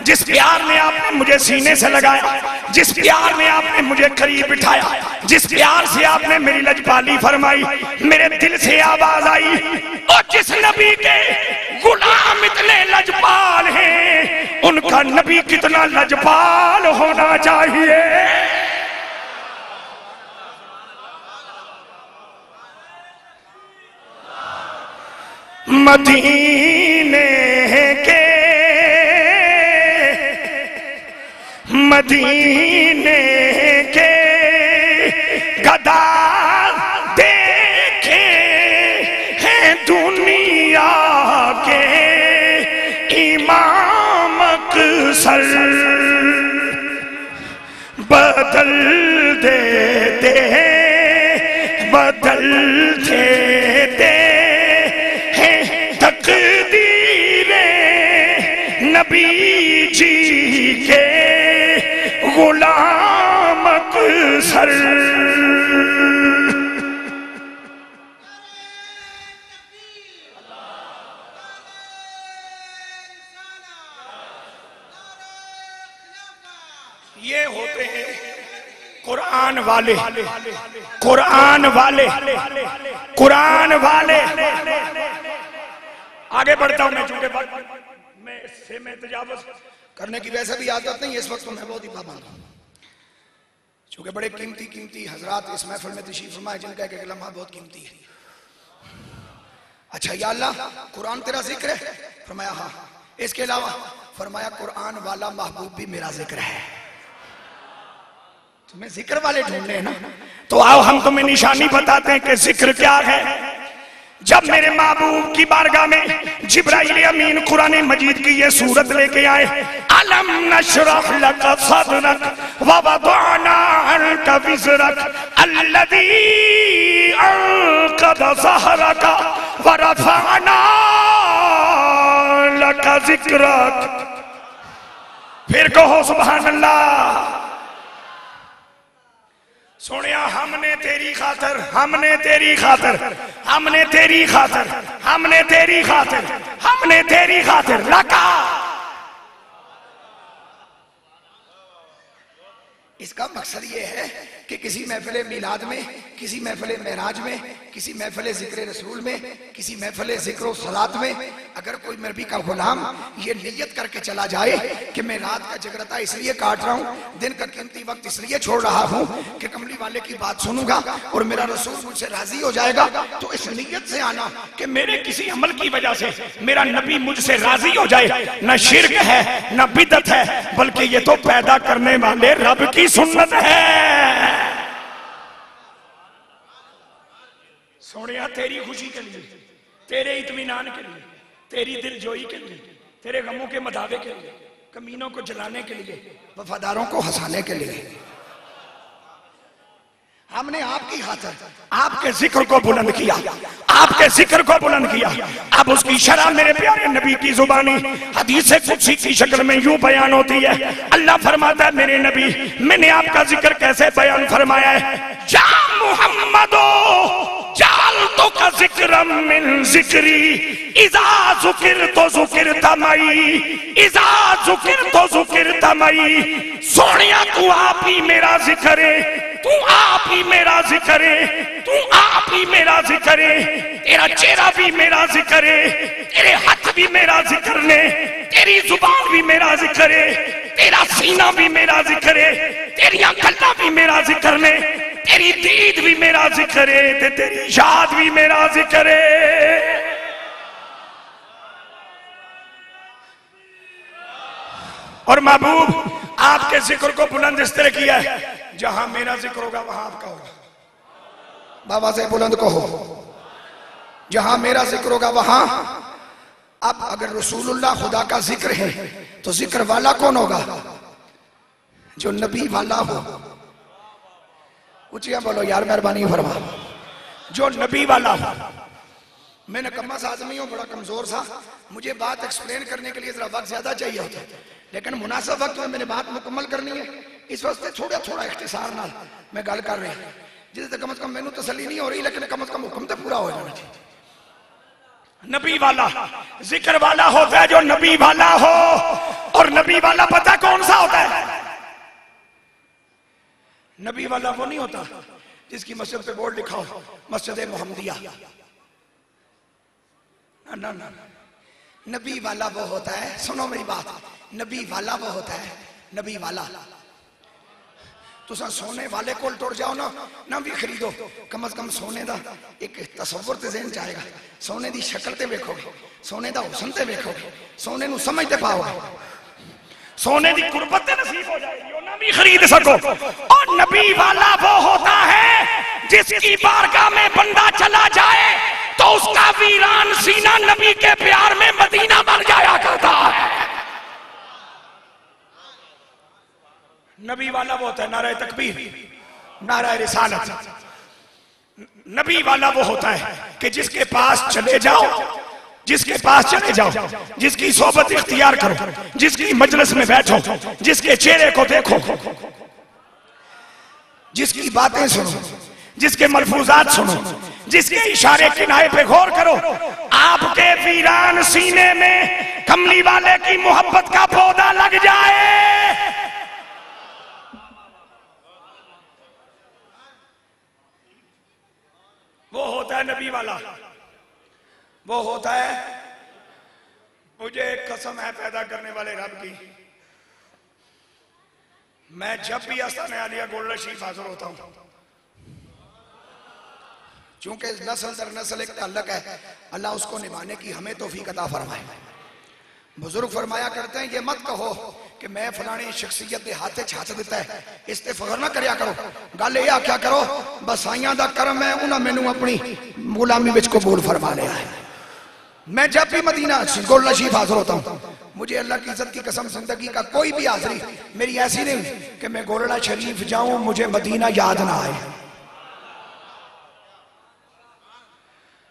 जिस प्यार में आपने मुझे सीने से लगाया, जिस प्यार में आपने मुझे करीब बिठाया, जिस प्यार से आपने मेरी लजपाली फरमाई, मेरे दिल से आवाज आई और जिस नबी के गुलाम इतने लजपाल हैं उनका नबी कितना लजपाल होना चाहिए। मदीने के मदीने के बदल देते हैं, बदल देते हैं तकदीरें नबी जी के गुलाम अक्सर। ये होते हैं कुरान वाले, कुरान वाले, कुरान वाले। आगे बढ़ता हूं मैं, चूंकि मैं इससे मैं तजावुज़ करने की वैसे भी आदत नहीं, इस वक्त तो मैं बहुत ही पाबंद हूं, चूंकि बड़े कीमती कीमती हजरात इस महफिल में तशरीफ फरमाए जिनका एक लम्हा बहुत कीमती है। अच्छा या अल्लाह कुरान तेरा जिक्र है? फरमाया हाँ। इसके अलावा फरमाया कुरान वाला महबूब भी मेरा जिक्र है। तुम्हें जिक्र वाले ढूंढने हैं ना, तो आओ हम तुम्हें निशानी बताते हैं कि जिक्र क्या है। जब मेरे महबूब की बारगाह में जिब्राइल अमीन कुरान मजीद की ये सूरत लेके आए, अलम नशरह लक सदरक व वदअना अन्का विज़रक अल्लज़ी अन्क़ज़ ज़हरक व रफ़अना लक ज़िक्रक। फिर कहो सुभान अल्लाह। सोनिया हमने तेरी खातर, हमने तेरी खातर, हमने तेरी खातर, हमने तेरी खातर, हमने तेरी खातर लका। इसका मकसद ये है कि किसी महफिल मिलाद में, किसी महफिल मेराज में, किसी महफिल जिक्र रसूल में, किसी महफिल जिक्र सलात में अगर कोई नबी का गुलाम ये नियत करके चला जाए कि मैं रात का जगरता इसलिए काट रहा हूँ, दिन का कीमती वक्त इसलिए छोड़ रहा हूँ कि कमली वाले की बात सुनूंगा और मेरा रसूल मुझसे राजी हो जाएगा, तो इस नियत से आना कि मेरे किसी अमल की वजह से मेरा नबी मुझसे राजी हो जाए, न शिर्क है न बिदअत है, बल्कि ये तो पैदा करने वाले रब की सुन्नत है। सोनिया तेरी खुशी के लिए, तेरे इत्मीनान के लिए, तेरी दिलजोई के लिए, तेरे गमों के मदावे के लिए, कमीनों को जलाने के लिए, वफादारों को हंसाने के लिए हमने आपकी खातिर आपके जिक्र को बुलंद किया, आपके जिक्र को बुलंद किया। अब उसकी शरह मेरे प्यारे नबी की जुबानी हदीस कुदसी की शक्ल में यूं बयान होती है। अल्लाह फरमाता है मेरे नबी मैंने आपका जिक्र कैसे बयान फरमाया है। या मुहम्मदो जालतु का जिक्रम मिन जिक्री इज़ा ज़ुकिरतु ज़ुकिरता मई, इज़ा ज़ुकिरतु ज़ुकिरता मई। सोनिया तू आप ही मेरा जिक्र है, तू आप ही मेरा जिक्र है, तू आप ही मेरा जिक्र है। तेरा चेहरा भी मेरा जिक्र है, तेरे हाथ भी मेरा जिक्र ने, तेरी जुबान भी मेरा जिक्र है, तेरा सीना भी मेरा जिक्र है, तेरी गल्ला भी मेरा जिक्र ने, तेरी दीद भी मेरा जिक्र है, तेरी याद भी मेरा जिक्र है। और महबूब आपके जिक्र को बुलंद इस तरह किया है, जहां मेरा जिक्र होगा वहां आपका होगा। बाबा से बुलंद कहो, जहां मेरा जिक्र होगा वहां। अब अगर रसूलुल्लाह खुदा का जिक्र है तो जिक्र वाला कौन होगा? जो नबी वाला हो। ऊंचिया बोलो यार, मेहरबानी फरमा। जो नबी वाला हो। मैं नकम्मा आदमी हूं, बड़ा कमजोर सा, मुझे बात एक्सप्लेन करने के लिए जरा वक्त ज्यादा चाहिए होता है, लेकिन मुनासिब वक्त में मैंने बात मुकम्मल करनी है, इस वास्ते थोड़ा थोड़ा इख्तिसार नाल मैं गल कर रहा हूं, जिससे कम से कम मैनू तसल्ली नहीं हो रही, लेकिन कम से कम हुक्म तो पूरा हो जाना चाहिए। नबी वाला जिक्र वाला होता है जो नबी वाला हो। और नबी वाला पता कौन सा होता है? नबी वाला वो नहीं होता जिसकी मस्जिद पे बोर्ड लिखा हो मस्जिद मोहम्मदिया। ना ना, नबी वाला वो होता है, सुनो मेरी बात, नबी वाला वो होता है, नबी वाला तुसा सोने वाले को टुर जाओ ना, ना भी खरीदो, कम से कम सोने का एक तस्वुर ते ज़हन च आएगा, सोने की शक्ल ते वेखोगे, सोने का हुस्न ते वेखोगे, सोने नू समझते पाओगे, सोने की कुर्बत नसीब हो जाएगी, वो ना भी खरीद सको। और नबी वाला वो होता है जिसकी बारगाह में बंदा चला जाए तो उसका वीरान सीना नबी के प्यार में मदीना बन जाया करता है। नबी वाला वो होता है नारा तकबीर, नारा रिसालत। नबी वाला वो होता है कि जिसके पास चले जाओ, जिसके पास चले जाओ, जिसकी सोबत इख्तियार करो, जिसकी मजलिस में बैठो, जिसके चेहरे को देखो, जिसकी बातें सुनो, जिसके मलफूजात सुनो, जिसके इशारे किनारे पे गौर करो, आपके वीरान सीने में कमली वाले की मोहब्बत का पौधा लग जाए। वो होता है नबी वाला, वो होता है। मुझे एक कसम है पैदा करने वाले रब की, मैं जब भी आस्ताने आलिया गोल्डन शरीफ हाजिर होता हूं, चूंकि नस्ल दर नस्ल एक ताल्लुक है, अल्लाह उसको निभाने की हमें तौफीक अता फरमाए। बुजुर्ग फरमाया करते हैं, ये मत कहो कि मैं फलानी शख्सियत के हाथ हाथ दिता है, इस ते फख्र ना करया करो। गल ये आख्या करो बस आइयां दा करम है, उन्हें मैनू अपनी गुलामी विच कबूल फरमा लिया है। मैं जब भी मदीना गोल्डन शरीफ हाजिर होता हूँ, मुझे अल्लाह की इज्जत की कसम जिंदगी का कोई भी हाजिरी मेरी ऐसी नहीं कि मैं गोल्डन शरीफ जाऊं मुझे मदीना याद ना आए।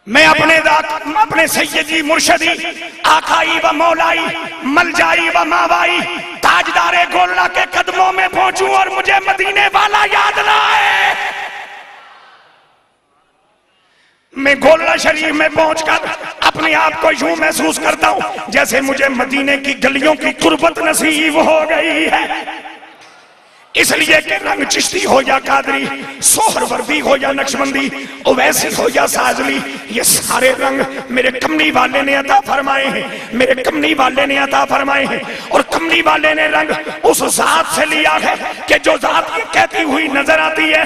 मैं अपने सैयदी मुर्शदी आकाई व मौलाई मलजाई व मावाई ताजदारे गोल्ला के कदमों में पहुंचूं और मुझे मदीने वाला याद ना आए। मैं गोल्ला शरीफ में पहुंचकर अपने आप को यूं महसूस करता हूं जैसे मुझे मदीने की गलियों की कुर्बत नसीब हो गई है। इसलिए कि रंग चिश्ती हो या कादरी, सोहरवर्दी हो या नक्शबंदी, ओवैसी हो या साजली, ये सारे रंग मेरे कमली वाले ने अता फरमाए हैं, मेरे कमली वाले ने अता फरमाए हैं। और कमली वाले ने रंग उस जात से लिया है कि जो जात ये कहती हुई नजर आती है,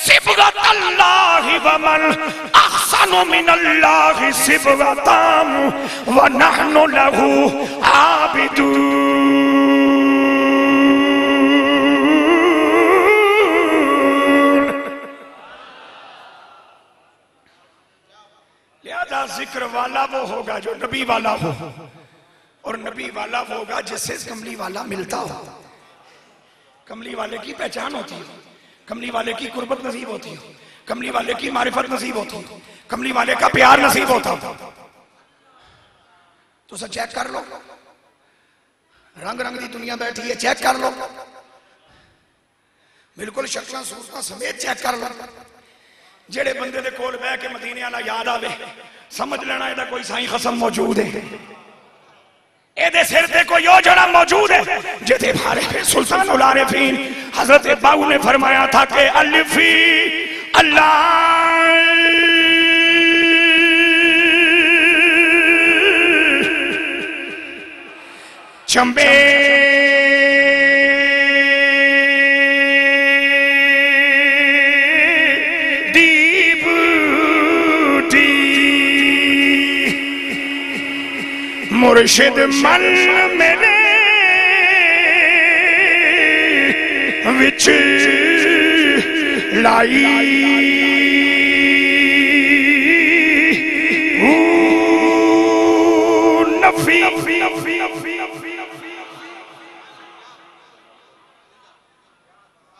सिबगतल्लाहि व मन अहसनु मिनल्लाहि सिबगतम व नहनु लहू आबिदून। जिक्र वाला वो होगा जो नबी वाला हो, और नबी वाला वो होगा जिससे कमली वाला मिलता हो। कमली वाले की पहचान होती है, कमली वाले की कुर्बत नसीब होती है, कमली वाले की मारिफत नसीब होती है, कमली वाले का प्यार नसीब होता है। तो सब चेक कर लो, रंग रंग की दुनिया बैठी है, चेक कर लो, बिल्कुल शक्लां सूरतां समेत चेक कर लो। जेड़े बंदे दे कोल बह के मदीने वाला याद आवे, समझ लेना इहदा कोई साईं कसम मौजूद है, एदे सिर ते कोई ओ जड़ा मौजूद है जिथे फारिग सुल्तान उल आरिफीन हजरत बाऊ ने फरमाया था कि अलिफी अल्लाह चंबे मुर्शिद मन मेरे विच लाई नफी।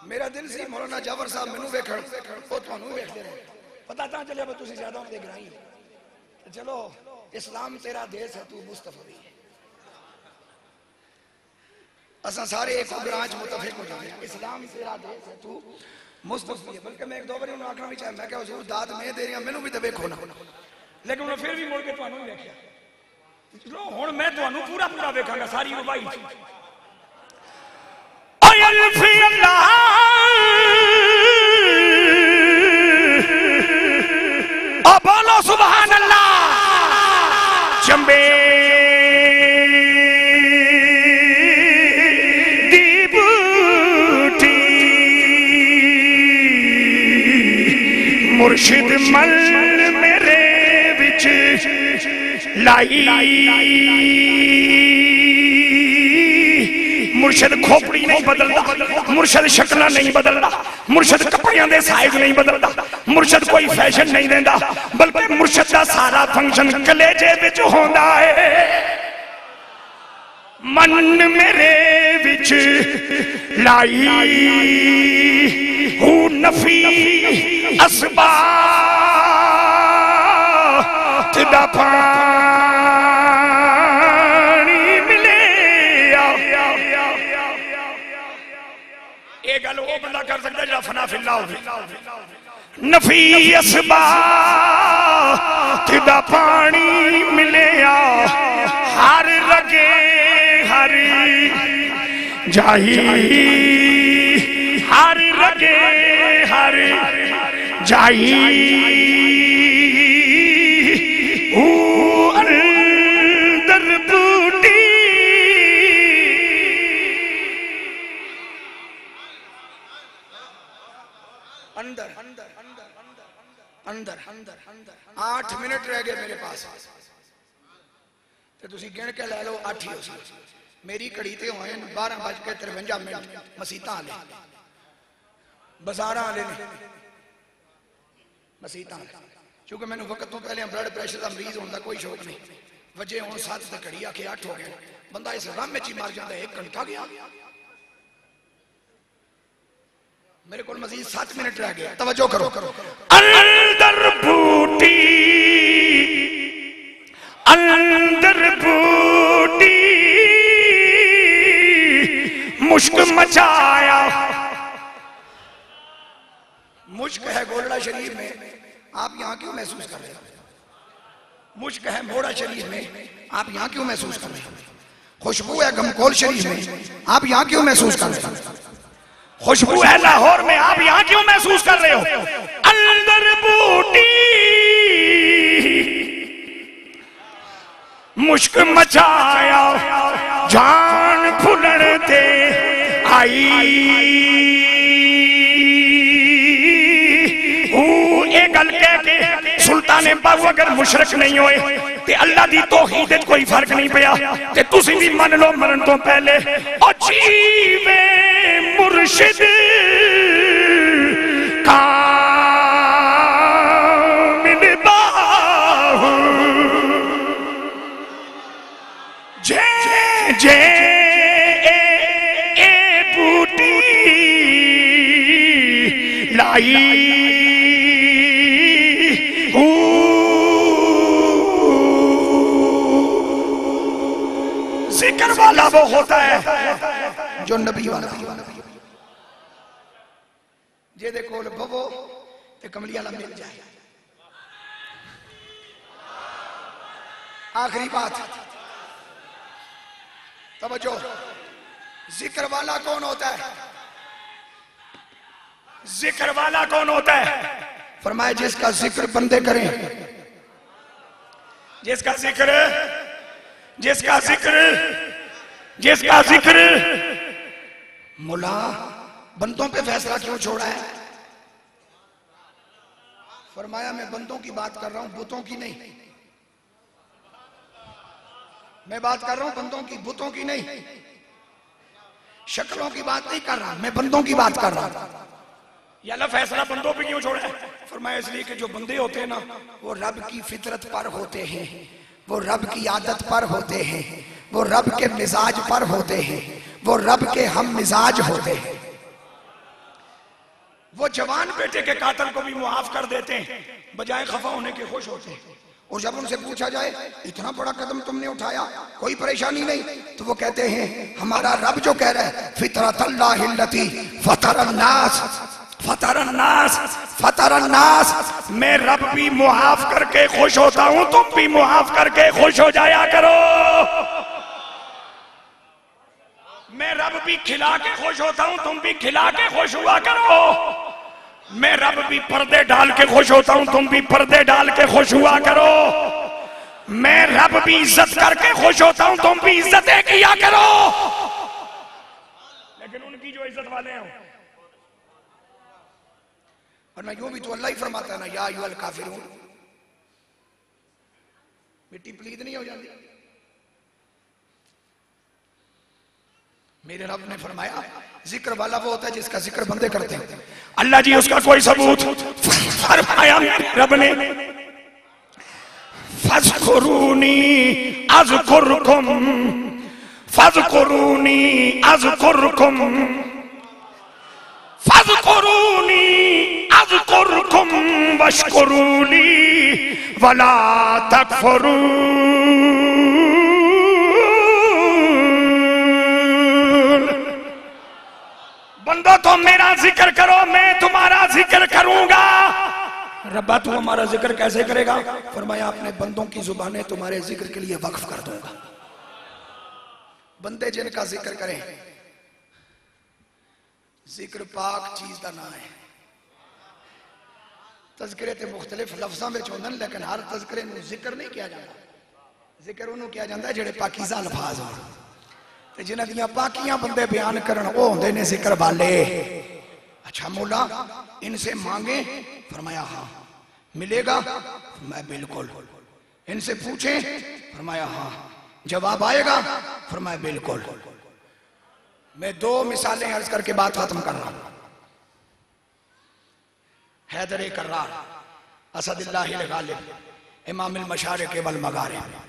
मेरा दिल सी मौलाना जावर साहब मैनू वेखण ओ तुहानू वेखदे रहे, पता तां चलिया भी तुसीं ज्यादा उनके ग्राही हो। चलो इस्लाम तेरा देश है, तू मुस्तफी है, असा सारे एक ग्रां च मुतफिक हो जाए। इस्लाम तेरा देश है, तू मुस्तफी है। बल्कि मैं एक दो बार उन्हें आखना भी चाहे, मैं क्या हुजूर दात मैं दे रहा मैनू भी तो वेखो ना, लेकिन उन्हें फिर भी मुड़ के तुहानू भी वेख्या। चलो हुण मैं तुहानू पूरा पूरा वेखांगा सारी वबाई। बोलो सुभान अल्लाह। चंबे दी बूटी मुर्शिद मल मेरे विच लाई। मुर्शिद खोपड़ी नहीं बदलता, मुर्शिद शक्ल नहीं बदलता, मुर्शिद कपड़ियां दे साइज नहीं बदलता, मुर्शिद कोई फैशन नहीं देता, बल्कि मुर्शिद का सारा फंक्शन कलेजे विच होंदा है। मन मेरे विच लाई हूँ नफी असबात दा पानी मिले। ये गल वो बंदा कर सकता है जो फना फिल्ला हो। नफी असबात दा पानी मिले हर रगे हर जाही हर रगे हर जाही अंदर बूटी अंदर अंदर अंदर अंदर अंदर 8 मिनट रह गए मेरे पास ते तुसी गिन के लै लो 8 ही हो सी। मेरी घड़ी ते होए 12:53 मसीता आले बाजारा आले ने मसीता क्योंकि मैंने वक्त तो पहले ब्लड प्रेशर का मरीज होने का कोई शौक नहीं। वजे हूँ 7 ते घड़ी आके 8 हो गए बंदा इस रम में ही मर जाता। 1 घंटा गया मेरे को मजीद 7 मिनट रह गया। तवज्जो करो। अंदर बूटी अंदर बूटी मुश्क मचाया। मुश्क है गोलड़ा शरीफ में, आप यहाँ क्यों महसूस कर रहे हो? मुश्क है मोड़ा शरीफ में, आप यहाँ क्यों महसूस कर रहे हो? खुशबू है गमकोल शरीफ में, आप यहाँ क्यों महसूस कर रहे हो? खुशबू है लाहौर में, आप यहाँ क्यों महसूस कर रहे हो? अंदर बूटी मुश्क मचाया जान फुलण ते आई ये गल कह के सुल्तान बाबू अगर मुशरक नहीं होए ते अल्लाह दी तौहीद विच कोई फर्क नहीं पिया ते तुसीं भी मान लो मरण तो पहले ओ जीवे मुर्शिद कामिल बाहु जे जे ए बूटी लाई जिक्र वाला वो होता है जो नबी वाला जेदे कोल बवो ते कमली वाला मिल जाए। आखिरी बात तवज्जो, जिक्र वाला कौन होता है? जिक्र वाला कौन होता है? फरमाया जिसका जिक्र बंदे करें, जिसका जिक्र जिसका जिक्र जिसका जिक्र मुला बंदों पे फैसला क्यों छोड़ा है? फरमाया मैं बंदों की बात कर रहा हूं, बुतों की नहीं। मैं बात कर रहा हूं बंदों की, बुतों की नहीं। शक्लों की बात नहीं कर रहा, मैं बंदों की बात कर रहा हूं। ये अल्लाह फैसला बंदों पे क्यों छोड़ा है? फरमाया इसलिए कि जो बंदे होते हैं ना वो रब की फितरत पर होते हैं, वो रब की आदत पर होते हैं, वो रब के मिजाज पर होते हैं, वो रब के हम मिजाज होते हैं। वो जवान बेटे के कातिल को भी मुआफ कर देते हैं, बजाय खफा होने के खुश होते हैं। और जब उनसे पूछा जाए इतना बड़ा कदम तुमने उठाया, कोई परेशानी नहीं, तो वो कहते हैं हमारा रब जो कह रहा है फितरतल्लाहिल्लती फतरन्नास फतरन्नास फतरन्नास, मैं रब भी मुआफ करके खुश होता हूं, तुम भी मुआफ करके खुश हो जाया करो। मैं रब भी खिला के खुश होता हूं, तुम भी खिला के खुश हुआ करो। मैं रब भी पर्दे डाल के खुश होता हूं, तुम भी पर्दे डाल के खुश हुआ करो। मैं रब भी इज्जत करके खुश होता हूं, तुम भी इज्जतें किया करो। लेकिन उनकी जो इज्जत वाले हैं, वरना यूं भी तो अल्लाह ही फरमाता है ना या अय्युहल काफिरून, मिट्टी पलीद नहीं हो जाती। मेरे रब ने फरमाया जिक्र वाला वो होता है जिसका जिक्र बंदे करते हैं। अल्लाह जी उसका कोई सबूत फरमाया रब ने फज़कुरूनी अज़कुरकुम फज़कुरूनी अज़कुरकुम फज़कुरूनी अज़कुरकुम वश्कुरूली वला तकफुरून। बंदो तुम मेरा जिक्र करो, मैं तुम्हारा जिक्र करूंगा। रब्बा तू हमारा जिक्र कैसे करेगा? फरमाया अपने बंदों की जुबानें तुम्हारे जिक्र के लिए वक्फ कर दूंगा। बंदे जिनका जिक्र करें, जिक्र पाक चीज का ना है। तज़किरे ते मुख्तलिफ लफ्ज़ां विच होंदे ने, लेकिन हर तज़किरे नूं जिक्र नहीं किया जाता। जिक्र उन्होंने किया जाता है जेड़े पाकीज़ा अल्फाज होण ते जिन्हां दीयां पाकियां बंदे बयान करन, वो होंदे ने जिक्र वाले। अच्छा मौला इनसे मांगे? फरमाया हाँ। मिलेगा? मैं बिल्कुल। इनसे पूछे? फरमाया हाँ। जवाब आएगा? फरमाया बिल्कुल। मैं दो मिसालें अर्ज करके बात खत्म कर रहा हूं। हैदर कर्रार असदुल्लाहिल गालिब इमामुल मशारिक़ वल मगारिब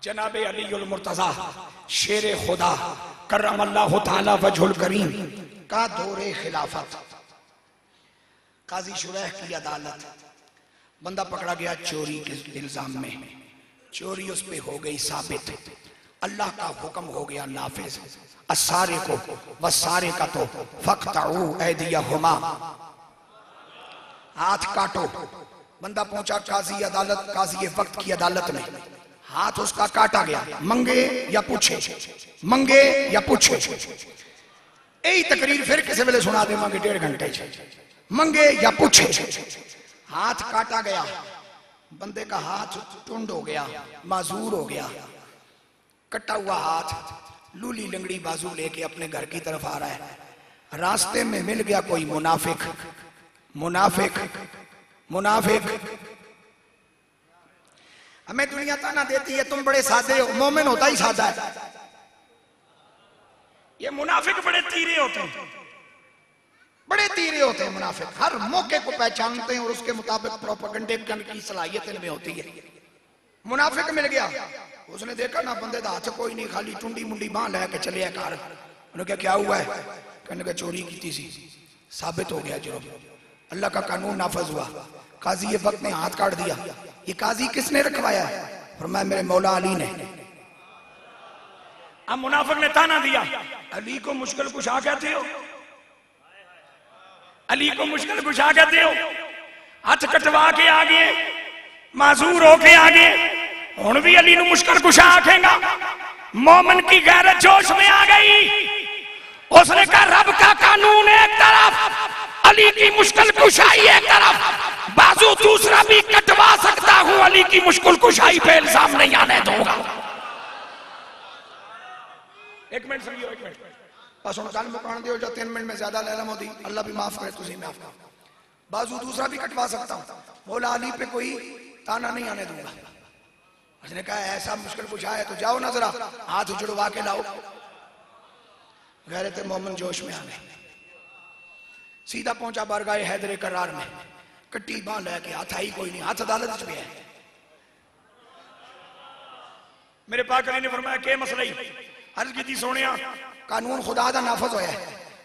जनाब अलीउल मुर्तज़ा शेर खुदा करमल्लाहु तआला वजहुल करीम का दौरे खिलाफत। काजी शुरैह की अदालत, बंदा पकड़ा गया चोरी के इल्जाम में। चोरी उस पे हो गई साबित, अल्लाह का हुक्म हो गया नाफिज। असारे को वसारे का तो फक्तऊ ऐदियहुमा, हाथ काटो। बंदा पहुंचा काजी अदालत, काजी वक्त की अदालत में। हाथ उसका काटा गया। मंगे या पूछे, मंगे या पूछे। यही तकरीर फिर किसी वेले सुना देवांगे 1.5 घंटे। मंगे या पूछे, हाथ काटा गया। बंदे का हाथ टुंड हो गया, माजूर हो गया। कटा हुआ हाथ, लूली लंगड़ी बाजू लेके अपने घर की तरफ आ रहा है। रास्ते में मिल गया कोई मुनाफिक। मुनाफिक मुनाफिक हमें दुनिया ताना देती है, तुम बड़े सादे हो। मोमिन होता ही सादा है। ये मुनाफिक बड़े तीरे होते हैं, बड़े तीरे होते हैं मुनाफिक। हर मौके को पहचानते हैं और उसके मुताबिक प्रोपेगेंडे की सलाहियत इनमें होती है। मुनाफिक मिल गया, उसने देखा ना बंदे का हाथ कोई नहीं, खाली टुंडी मुंडी बांह लेके चले घर। उन्होंने कहा क्या हुआ है? कहने का चोरी की थी। साबित हो गया जुर्म, अल्लाह का कानून नाफज हुआ। काजी ये वक्त ने हाथ काट दिया। ये काजी किसने रखवाया है? फरमाया मेरे मौला अली ने। अब मुनाफिक ने ताना दिया, अली को मुश्किल कुशा कहते हो, अली को मुश्किल कुशा कहते हो। हाथ कटवा के आ गए, माजूर होके आ गए। हुण भी अली नूं मुश्किल कुशा आखेगा। मोमिन की गैरत जोश में आ गई। उसने कहा रब का कानून एक तरफ, अली की मुश्किल कुशाई एक तरफ, बाजू दूसरा भी कटवा सकता हूं, अली की मुश्किल कुशाई पे इल्जाम नहीं आने दूंगा। एक मिनट सुनिए, एक मिनट बस। हम गल मुकान दियो, जो 3 मिनट में ज्यादा लैला मोदी, अल्लाह भी माफ करे, तुझे माफ कर। बाजू दूसरा भी कटवा सकता हूं, मौला अली पे कोई ताना नहीं आने दूंगा। उसने कहा ऐसा मुश्किल कुछ है तो जाओ ना, जरा हाथ जुड़वा के लाओ। गैरत मोमिन जोश में आ गए। सीधा पहुंचा बारगाह हैदर कर्रार में, कट्टी बांह लेके। हाथ आई कोई नहीं, हाथ अदालत में है। मेरे पाक अली ने फरमाया के मसला ही? अर्ज की थी सोनिया, कानून खुदा दा नाफज होया है।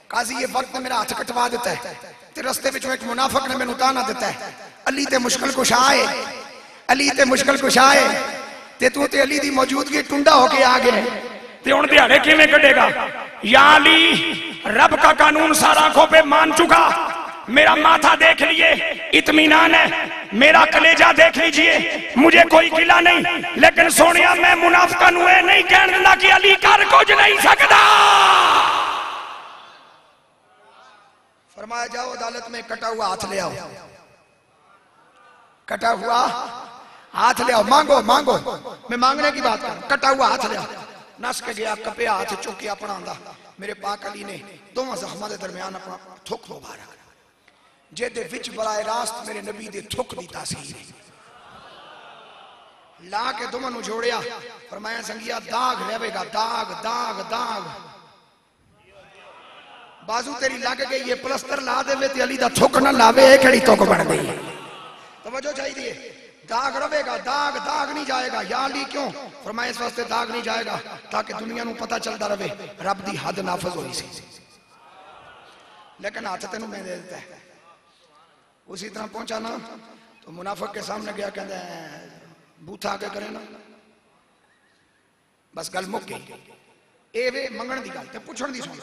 काजी ये वक्त मेरा हाथ कटवा देता है ते रस्ते विचों एक मुनाफिक ने मैनू ताना दिता है, अली ते मुश्किल कुशा है, अली ते मुश्किल कुशा है। ते तू ते अली दी मौजूदगी टुंडा होके आ गए ते हुण दिहाड़े किवें कढेगा? या अली, रब का कानून सारा आंखों पे मान चुका। मेरा माथा देख लिए, इत्मीनान है। मेरा कलेजा देख लीजिए, मुझे कोई गिला नहीं। लेकिन सोनिया मैं मुनाफिका नूं ये नहीं कहण दिंदा कि अली कर कुछ नहीं सकदा। फरमाया जाओ अदालत में कटा हुआ हाथ ले आओ। कटा हुआ हाथ ले आओ, मांगो मांगो। मैं मांगने की बात कर, कटा हुआ हाथ ले आओ। नस के गया, कपे हाथ चुक के अपना आंदा। मेरे पाक अली ने दोवां जख्मां दे दरमियान अपना थुक मुबारक जेदे विच बराए रास्त मेरे नबी दे थुक दी तासीर ला के दोवां नूं जोड़िया। फरमाया संगिया दाग रहेगा, दाग दाग दाग। बाजू तेरी लग गई है, प्लस्तर ला दे ते अली दा थुक ना लावे, ये केड़ी तुक बन गई? तवज्जो चाहिए। दाग रहेगा, दाग दाग नहीं जाएगा। या अली क्यों फरमाया? इस वास्ते दाग नहीं जाएगा ताकि दुनिया को पता चलता रहे रब दी हद नाफज होई सी, लेकिन हाथ तेन मैं दे देता है। उसी तरह पहुंचा ना तो मुनाफिक के सामने गया, कहता बूथा आगे करे ना, बस गल मुक गई। ए वे मंगण दी गल ते पुछण दी सुन।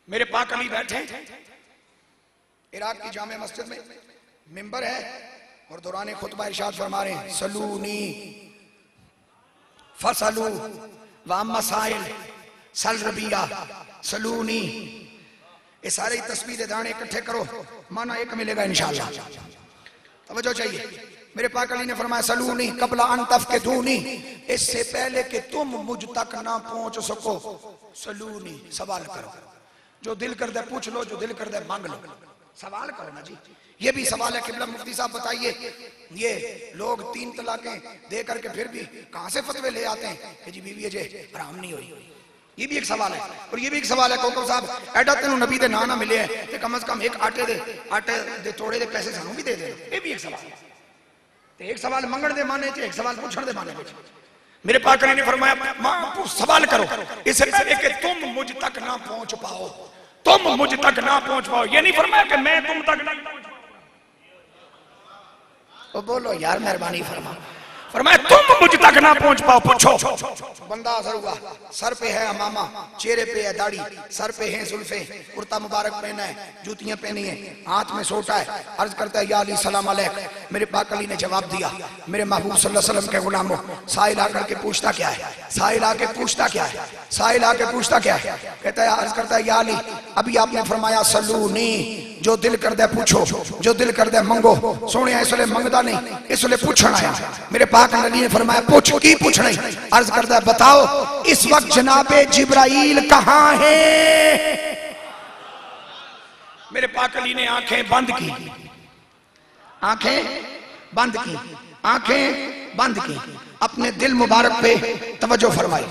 मेरे पाक अली बैठे इराक की जामे मस्जिद में, मिंबर है और दौरान खुतबा इरशाद फरमा रहे हैं सलूनी फसलू वाम मसाइल सल रबिया सलूनी। ये सारे तस्बीह दाने इकट्ठे करो, माना एक मिलेगा इंशाअल्लाह। तवज्जो चाहिए। मेरे पाक अली ने फरमाया सलूनी कबला अन तफकिदूनी, इससे पहले कि तुम मुझ तक ना पहुंच सको सलूनी, सवाल करो। जो दिल कर दे पूछ लो, जो दिल कर दे मांग लो। सवाल करो ना जी। ये भी सवाल है किबला मुफ्ती साहब बताइए, ये लोग 3 तलाकें दे करके फिर भी कहां से फतवे ले आते हैं कि जी बीवी जे हराम नहीं हुई? ये भी एक सवाल है। और ये भी एक सवाल है कोकब साहब, एडा तेन नबी दे ना मिले है ते कम से कम एक आटे दे तोड़े दे पैसे सानू भी दे दे। ये भी एक सवाल है। एक सवाल मंगण दे माने च, एक सवाल पूछण दे माने में। मेरे पाक अली ने फरमाया मां सवाल करो इससे पहले कि तुम मुझ तक ना पहुंच पाओ, तुम मुझ तक ना पहुंच पाओ। ये नहीं फरमाया कि मैं तुम तक ना पहुंच पाऊं। तो बोलो यार मेहरबानी फरमा, फरमाया तुम मुझ तक ना पहुंच पाओ। पूछो। बंदा असर हुआ, सर पे है अमामा, चेहरे पे है दाढ़ी, सर पे है जुल्फे, कुर्ता मुबारक पहना है, जूतियां पहनी है, हाथ में सोटा है। अर्ज करता है या अली सलाम अलैक। मेरे पाक अली ने जवाब दिया मेरे महबूब सल्लल्लाहु अलैहि वसल्लम के गुलामों, साइल आकर के पूछता क्या है? साइल आके पूछता क्या है? साइल आके पूछता क्या है? कहता है, अर्ज करता है या अली अभी आपने फरमाया सलूनी, जो दिल कर दे पूछो, जो दिल कर दे मंगो। सोने इसलिए मंगदा नहीं, इसलिए पूछना है। मेरे पाक नबी ने फरमाया पूछ की पूछना है। अर्ज करता है बताओ इस वक्त जनाबे जिब्राइल कहां है? मेरे पाक अली ने आंखें बंद की, आंखें बंद की, आंखें बंद की, अपने दिल मुबारक पे तवज्जो फरमाई,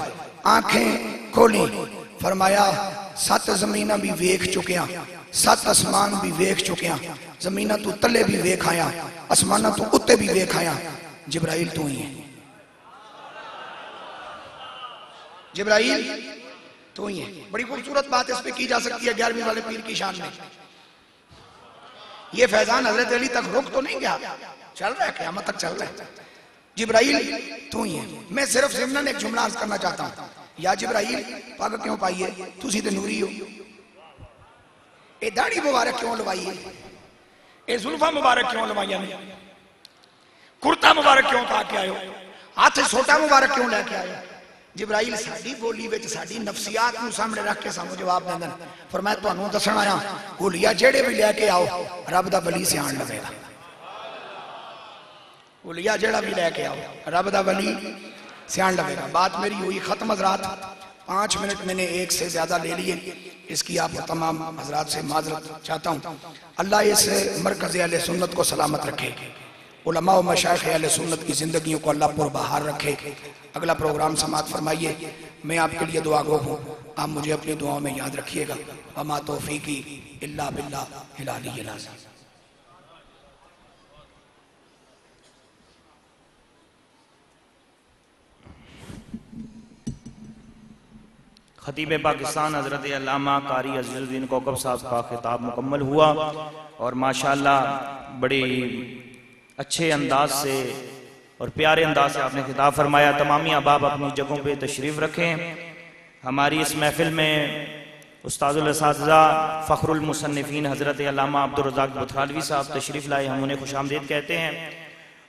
आंखें खोली। फरमाया 7 ज़मीना भी वेख चुकिया, 7 आसमान भी वेख चुकिया, जमीना तू तले भी वेख आया, आसमाना तू उत्ते भी वेख आया, जिब्राइल तू ही है, जिब्राइल तू ही है। बड़ी खूबसूरत बात इस पे की जा सकती है 11वीं वाले पीर की शान में। ये फैजान हजरत अली तक रुक तो नहीं गया, चल रहा है, क़यामत तक चल रहा है। जिब्राइल तू ही है। मैं सिर्फ ज़िम्नन एक जुमला अर्ज करना चाहता हूं, या जिब्राइल पग क्यों पाई है? तुसी ते नूरी हो। ये दाढ़ी मुबारक क्यों लवाई है? ये जुल्फा मुबारक क्यों लवाइया ने? कुर्ता मुबारक क्यों पा के आयो? हाथ छोटा मुबारक क्यों लेके आयो? जिब्राइल साडी बोली विच साडी नफसियात नूं सामने रख के सानू जवाब देंदे ने। फरमाया तुहानू दसण आया हुलिया जेड़े भी लेके आओ रब दा वली सियाण लवेगा। हुलिया जेड़ा भी लेके आओ रब दा वली सियाण लवेगा। बात मेरी हुई खत्म हजरात। 5 मिनट मैंने एक से ज्यादा ले लिए, इसकी आप तमाम हजरात से माजरत चाहता हूँ। अल्लाह इस मरकज़ अहले सुन्नत को सलामत रखे, उलमा व मशाइख अहले सुन्नत की जिंदगियों को अल्लाह पुरबहार रखे। अगला प्रोग्राम समाप्त फरमाइए। मैं आपके लिए दुआ गो हूँ, आप मुझे अपनी दुआओं में याद रखिएगा। वमा तौफीकी इल्ला बिल्लाहिल अलिय्यिल अज़ीम। खतीब पाकिस्तान हज़रत अल्लामा कारी अज़ीज़ुद्दीन कोकब साहब का खिताब मुकम्मल हुआ और माशाअल्लाह बड़े अच्छे अंदाज से और प्यारे अंदाज से आपने खिताब फरमाया। तमामी अहबाब अपनी जगहों पे तशरीफ़ रखें। हमारी इस महफिल में उस्ताजुल असातिज़ा फ़ख्रुल मुसन्निफ़ीन हज़रत अल्लामा अब्दुर रज़्ज़ाक़ बुथरालवी साहब तशरीफ़ लाए, हम उन्हें खुशामदीद कहते हैं।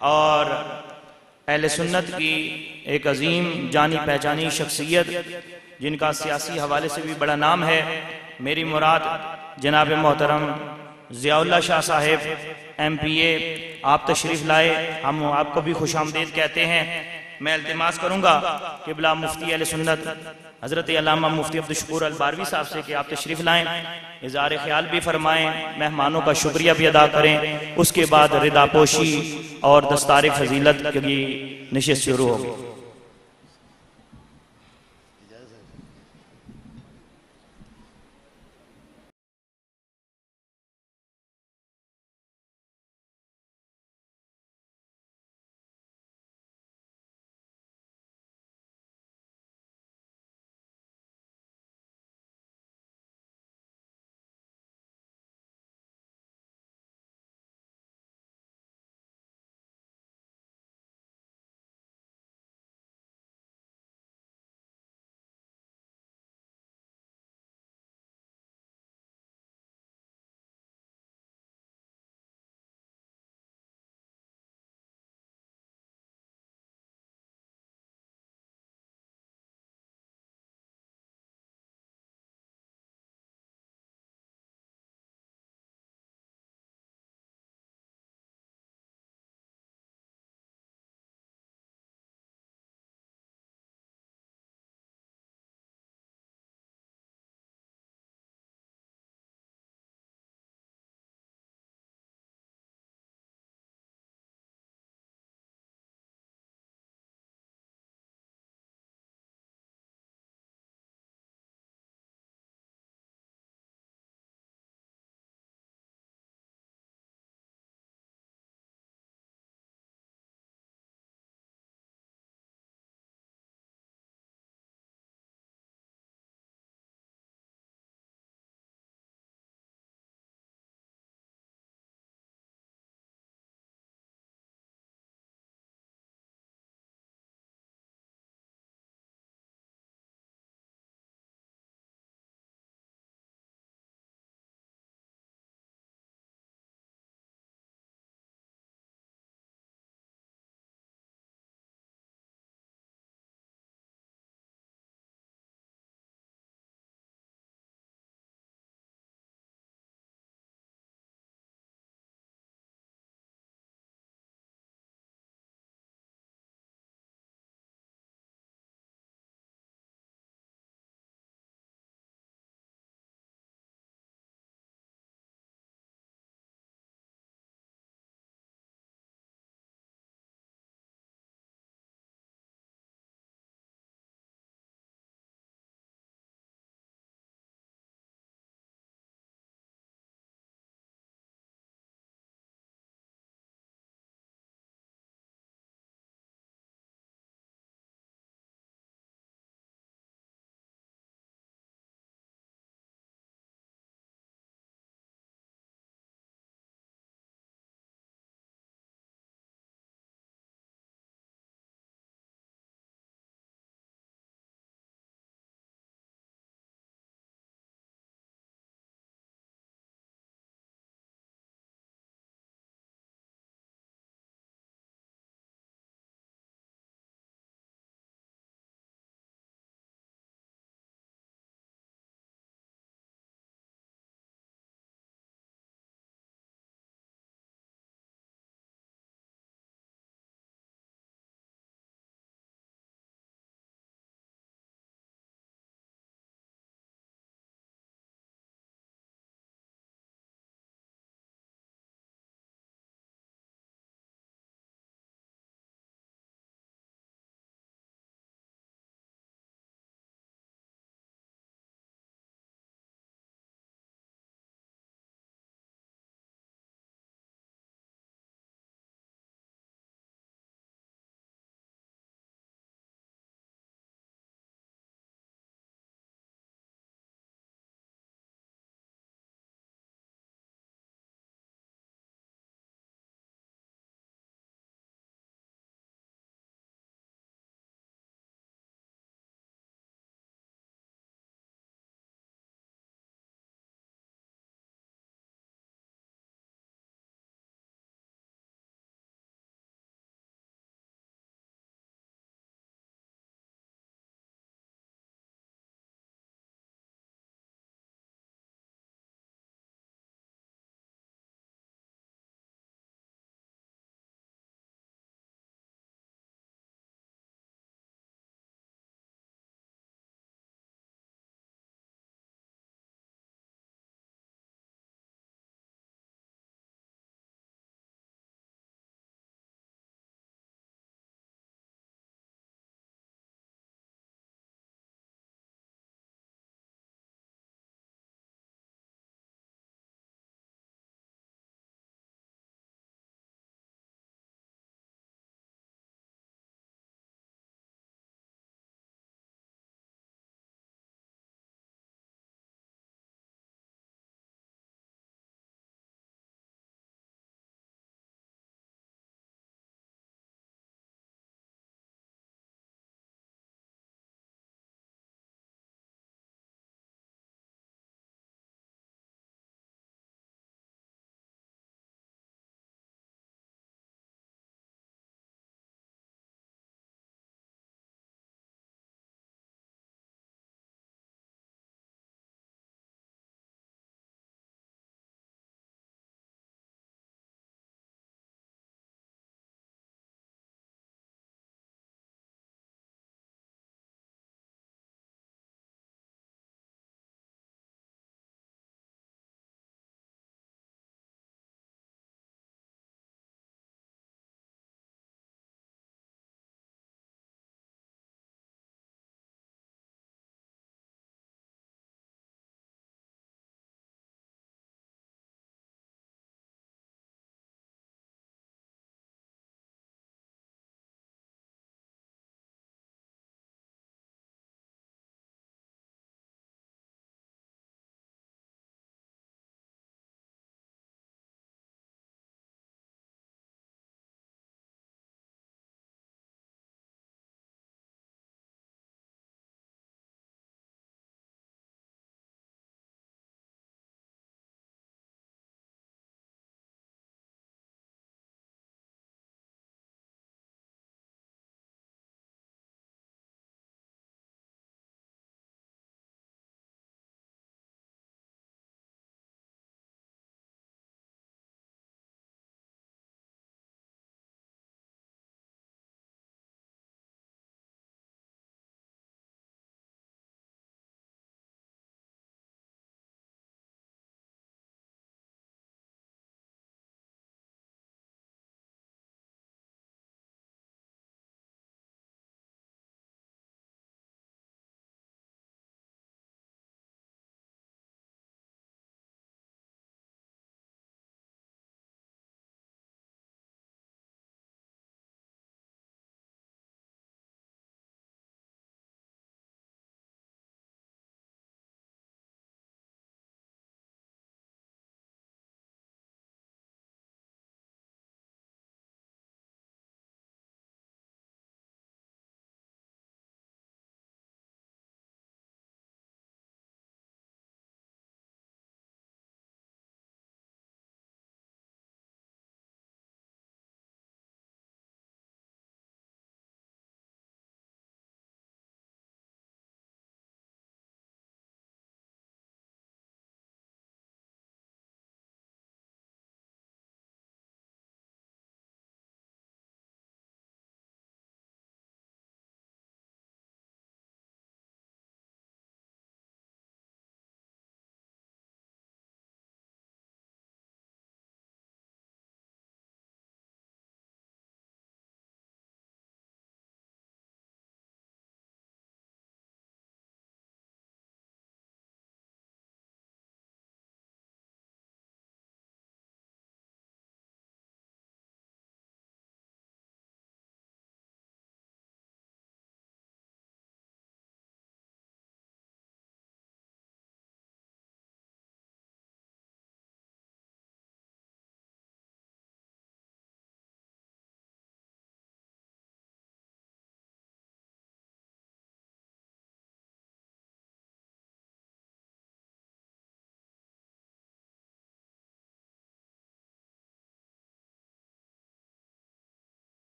और अहले सुन्नत की एक अजीम जानी पहचानी शख्सियत जिनका सियासी हवाले से भी बड़ा नाम है, मेरी मुराद जनाब मोहतरम ज़ियाउल्लाह शाह साहेब MPA, आप तशरीफ़ लाए, हम आपको भी खुशामदीद कहते हैं। मैं इल्तिमास करूँगा क़िबला मुफ्ती अहले सुन्नत हज़रत अल्लामा मुफ्ती अब्दुल शकूर अल बारवी साहब से कि आप तशरीफ़ लाएँ, इज़हार ख्याल भी फरमाएँ, मेहमानों का शुक्रिया भी अदा करें। उसके बाद रिदा पोशी और दस्तार फजीलत की नशिस्त शुरू होगी।